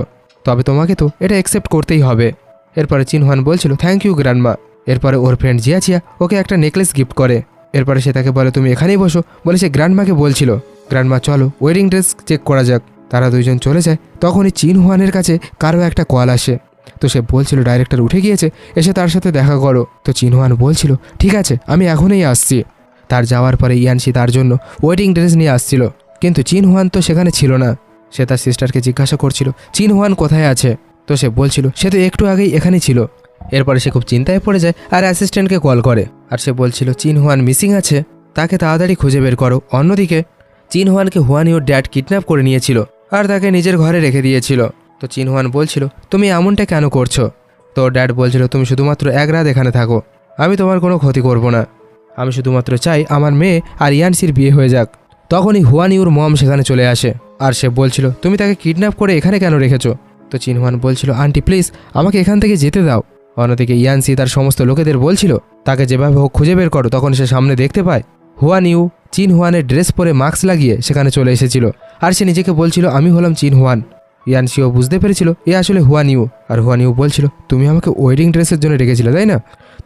তবে তোমাকে তো এটা অ্যাকসেপ্ট করতেই হবে। এরপরে চিন হুয়ান বলছিল থ্যাংক ইউ গ্র্যান্ডমা। এরপরে ওর ফ্রেন্ড জিয়া ওকে একটা নেকলেস গিফট করে। এরপরে সে তাকে বলে তুমি এখানেই বসো বলে সে গ্র্যান্ডমাকে বলছিল গ্র্যান্ডমা চলো ওয়েডিং ড্রেস চেক করা যাক। তারা দুইজন চলে যায়। তখনই চিন হুয়ানের কাছে কারো একটা কল আসে। তো সে বলছিল ডাইরেক্টর উঠে গিয়েছে, এসে তার সাথে দেখা করো। তো চিন হুয়ান বলছিল ঠিক আছে আমি এখনই আসছি। তার যাওয়ার পরে ইয়ানসি তার জন্য ওয়েডিং ড্রেস নিয়ে আসছিল, কিন্তু চিন হুয়ান তো সেখানে ছিল না। সে তার সিস্টারকে জিজ্ঞাসা করছিল চিন হুয়ান কোথায় আছে। তো সে বলছিল সে তো একটু আগেই এখানেই ছিল। এরপরে সে খুব চিন্তায় পড়ে যায় আর অ্যাসিস্ট্যান্টকে কল করে আর সে বলছিল চিন হুয়ান মিসিং আছে, তাকে তাড়াতাড়ি খুঁজে বের করো। অন্যদিকে চিন হুয়ানকে হুয়ান ইউর ড্যাড কিডন্যাপ করে নিয়েছিল আর তাকে নিজের ঘরে রেখে দিয়েছিল। তো চিন হুয়ান বলছিল তুমি এমনটা কেন করছো। তো ড্যাড বলছিল তুমি শুধুমাত্র এক রাত এখানে থাকো, আমি তোমার কোনো ক্ষতি করব না, আমি শুধুমাত্র চাই আমার মেয়ে আর ইয়ানসির বিয়ে হয়ে যাক। তখনই হুয়ান ইউর মম সেখানে চলে আসে আর সে বলছিল তুমি তাকে কিডন্যাপ করে এখানে কেন রেখেছো। তো চিন হুয়ান বলছিল আন্টি প্লিজ আমাকে এখান থেকে যেতে দাও। অন্যদিকে ইয়ানসি তার সমস্ত লোকেদের বলছিল তাকে যেভাবে হোক খুঁজে বের করো। তখন সে সামনে দেখতে পায় হুয়ান ইউ চিন হুয়ানের ড্রেস পরে মাস্ক লাগিয়ে সেখানে চলে এসেছিল। আর সে নিজেকে বলছিল আমি হলাম চিন হুয়ান। ইয়ানসিও বুঝতে পেরেছিল এ আসলে হুয়ান ইউ। আর হুয়ান ইউ বলছিল তুমি আমাকে ওয়েডিং ড্রেসের জন্য ডেকেছিলে তাই না,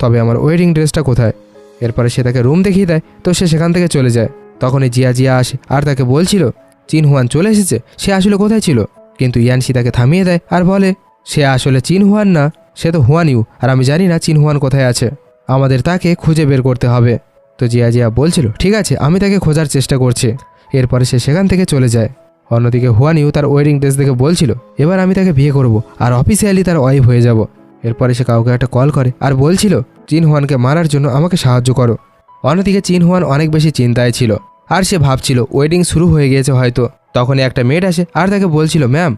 তবে আমার ওয়েডিং ড্রেসটা কোথায়? এরপরে সে তাকে রুম দেখিয়ে দেয়, তো সে সেখান থেকে চলে যায়। তখনই জিয়া আসে আর তাকে বলছিল চিন হুয়ান চলে এসেছে, সে আসলে কোথায় ছিল? কিন্তু ইয়ানসি তাকে থামিয়ে দেয় আর বলে সে আসলে চিন হুয়ান না, সে তো হুয়ান ইউ, আর আমি জানি না চিন হুয়ান কোথায় আছে, আমাদের তাকে খুঁজে বের করতে হবে। তো জিয়া বলছিল ঠিক আছে আমি তাকে খোঁজার চেষ্টা করছি। এরপরে সে সেখান থেকে চলে যায়। অন্যদিকে হুয়ান ইউ তার ওয়েডিং ড্রেস দেখে বলছিল এবার আমি তাকে বিয়ে করব আর অফিসিয়ালি তার ওয়াইফ হয়ে যাব। এরপরে সে কাউকে একটা কল করে আর বলছিল চিন হুয়ানকে মারার জন্য আমাকে সাহায্য করো। অন্যদিকে চিন হুয়ান অনেক বেশি চিন্তায় ছিল আর সে ভাবছিল ওয়েডিং শুরু হয়ে গিয়েছে হয়তো। তখনই একটা মেয়েট আসে আর তাকে বলছিল ম্যাম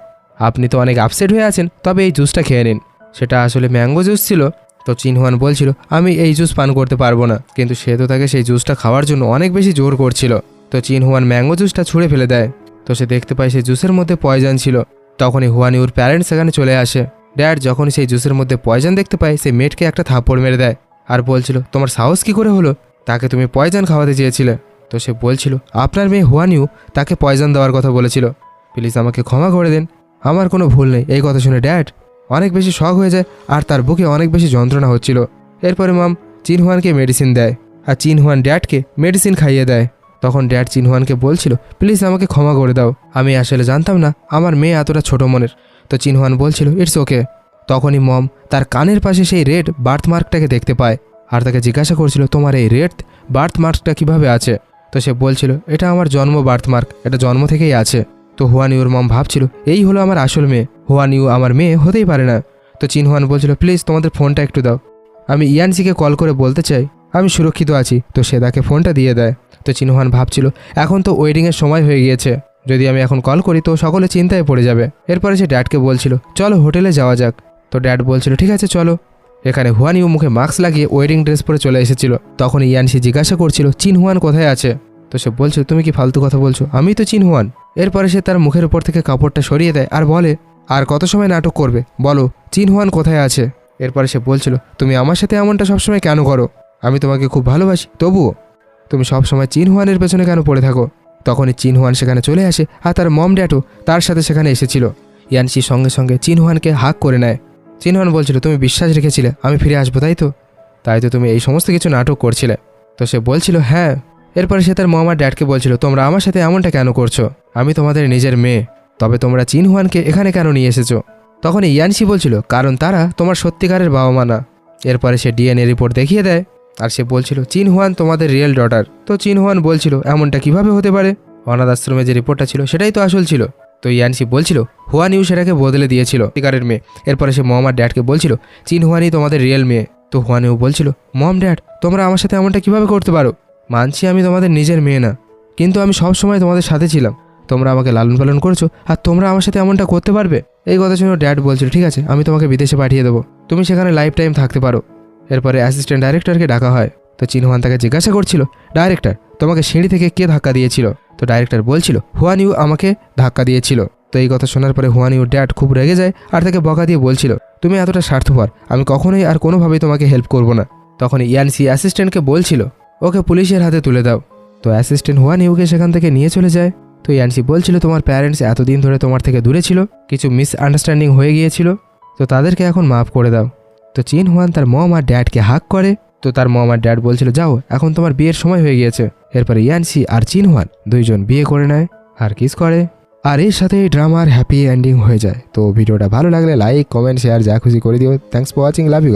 আপনি তো অনেক আপসেট হয়ে আছেন, তবে এই জুসটা খেয়ে নিন। সেটা আসলে ম্যাঙ্গো জুস ছিল। তো চিন হুয়ান বলছিল আমি এই জুস পান করতে পারবো না, কিন্তু সে তো তাকে সেই জুসটা খাওয়ার জন্য অনেক বেশি জোর করছিল। তো চিন হুয়ান ম্যাঙ্গো জুসটা ছুঁড়ে ফেলে দেয়। তো সে দেখতে পায় সেই জুসের মধ্যে পয়জন ছিল। তখনই হুয়ান ইউর প্যারেন্টস সেখানে চলে আসে। ড্যাড যখন সেই জুসের মধ্যে পয়জন দেখতে পায় সে মেয়েটকে একটা থাপ্পড় মেরে দেয় আর বলছিল তোমার সাহস কি করে হলো, তাকে তুমি পয়জন খাওয়াতে চেয়েছিলে। তো সে বলছিল আপনার মেয়ে হুয়ান ইউ তাকে পয়জন দেওয়ার কথা বলেছিল, প্লিজ আমাকে ক্ষমা করে দিন, আমার কোনো ভুল নেই। এই কথা শুনে ড্যাড অনেক বেশি শক হয়ে যায় আর তার বুকে অনেক বেশি যন্ত্রণা হচ্ছিল। এরপরে মম চিন হুয়ানকে মেডিসিন দেয় আর চিন হুয়ান ড্যাডকে মেডিসিন খাইয়ে দেয়। তখন ড্যাড চিন হুয়ানকে বলছিল প্লিজ আমাকে ক্ষমা করে দাও, আমি আসলে জানতাম না আমার মেয়ে এতটা ছোট মনের। তো চিন হুয়ান বলছিল ইটস ওকে। তখনই মম তার কানের পাশে সেই রেড বার্থ মার্কটাকে দেখতে পায় আর তাকে জিজ্ঞাসা করছিল তোমার এই রেড বার্থ মার্কটা কিভাবে আছে? তো সে বলছিল এটা আমার জন্ম বার্থ মার্ক, এটা জন্ম থেকেই আছে। তো হুয়ান ইউর মম ভাবছিল এই হলো আমার আসল মেয়ে, হুয়ান ইউ আমার মেয়ে হতেই পারে না। তো চিন হুয়ান বলছিল প্লিজ তোমাদের ফোনটা একটু দাও, আমি ইয়ানসিকে কল করে বলতে চাই আমি সুরক্ষিত আছি। তো সে তাকে ফোনটা দিয়ে দেয়। তো চিন হুয়ান ভাবছিল এখন তো ওয়েডিংয়ের সময় হয়ে গিয়েছে, যদি আমি এখন কল করি তো সকলে চিন্তায় পড়ে যাবে। এরপরে সে ড্যাডকে বলছিল চলো হোটেলে যাওয়া যাক। তো ড্যাড বলছিল ঠিক আছে চলো। এখানে হুয়ান ইউ মুখে মাস্ক লাগিয়ে ওয়েডিং ড্রেস পরে চলে এসেছিল। তখন ইয়ানসি জিজ্ঞাসা করছিল চিন হুয়ান কোথায় আছে? তো সে বলছিল তুমি কি ফালতু কথা বলছো, আমি তো চিন হুয়ান। এরপরে সে তার মুখের উপর থেকে কাপড়টা সরিয়ে দেয় আর বলে আর কত সময় নাটক করবে, বলো চিন হুয়ান কোথায় আছে? এরপরে সে বলছিল তুমি আমার সাথে এমনটা সবসময় কেন করো, আমি তোমাকে খুব ভালোবাসি তবুও তুমি সবসময় চিন হুয়ানের পেছনে কেন পড়ে থাকো? তখনই চিন হুয়ান সেখানে চলে আসে আর তার মম ড্যাডও তার সাথে সেখানে এসেছিল। ইয়ানসি সঙ্গে সঙ্গে চিন হুয়ানকে হাক করে নেয়। চিন হুয়ান বলছিল তুমি বিশ্বাস রেখেছিলে আমি ফিরে আসবো তাই তো তুমি এই সমস্ত কিছু নাটক করছিলে? তো সে বলছিল হ্যাঁ। এরপরে সে তার মম আর ড্যাডকে বলছিল তোমরা আমার সাথে এমনটা কেন করছো, আমি তোমাদের নিজের মেয়ে, তবে তোমরা চিন হুয়ানকে এখানে কেন নিয়ে এসেছো? তখন ইয়ানসি বলছিল কারণ তারা তোমার সত্যিকারের বাবা মা না। এরপরে সে ডিএনএ রিপোর্ট দেখিয়ে দেয় আর সে বলছিল চিন হুয়ান তোমাদের রিয়েল ডটার। তো চিন হুয়ান বলছিল এমনটা কিভাবে হতে পারে, অনাথ আশ্রমে যে রিপোর্টটা ছিল সেটাই তো আসল ছিল। তো ইয়ানসি বলছিল হুয়ান ইউ সেটাকে বদলে দিয়েছিল সত্যিকারের মেয়ে। এরপরে সে মম আর ড্যাডকে বলছিল চিন হুয়ানই তোমাদের রিয়েল মেয়ে। তো হুয়ান ইউ বলছিল মম ড্যাড তোমরা আমার সাথে এমনটা কিভাবে করতে পারো, মানছি আমি তোমাদের নিজের মেয়ে না, কিন্তু আমি সব সময় তোমাদের সাথে ছিলাম, তোমরা আমাকে লালন পালন করেছো আর তোমরা আমার সাথে এমনটা করতে পারবে? এই কথা শুনে ড্যাড বলছিল ঠিক আছে আমি তোমাকে বিদেশে পাঠিয়ে দেবো, তুমি সেখানে লাইফ টাইম থাকতে পারো। এরপরে অ্যাসিস্ট্যান্ট ডাইরেক্টরকে ডাকা হয়। তো চিন হুয়ান তাকে জিজ্ঞাসা করছিল ডাইরেক্টর তোমাকে সিঁড়ি থেকে কে ধাক্কা দিয়েছিল? তো ডাইরেক্টর বলছিল হুয়ান ইউ আমাকে ধাক্কা দিয়েছিল। তো এই কথা শোনার পরে হুয়ান ইউর ড্যাড খুব রেগে যায় আর তাকে বকা দিয়ে বলছিল তুমি এতটা স্বার্থপর, আমি কখনোই আর কোনোভাবেই তোমাকে হেল্প করবো না। তখন ইয়ানসি অ্যাসিস্ট্যান্টকে বলছিল ওকে পুলিশের হাতে তুলে দাও। তো অ্যাসিস্ট্যান্ট হুয়ান ইউকে সেখান থেকে নিয়ে চলে যায়। তো ইয়ানসি বলছিল তোমার প্যারেন্টস এতদিন ধরে তোমার থেকে দূরে ছিল, কিছু মিসআন্ডারস্ট্যান্ডিং হয়ে গিয়েছিল, তো তাদেরকে এখন মাফ করে দাও। তো চিন হুয়ান তার মম আর ড্যাডকে হাক করে। তো তার মম আর ড্যাড বলছিল যাও এখন তোমার বিয়ের সময় হয়ে গিয়েছে। এরপরে ইয়ানসি আর চিন হুয়ান দুইজন বিয়ে করে নেয় আর কিস করে। আর এর সাথে এই ড্রামার হ্যাপি এন্ডিং হয়ে যায়। তো ভিডিওটা ভালো লাগলে লাইক কমেন্ট শেয়ার যা খুশি করে দিও। Thanks for watching, love you guys.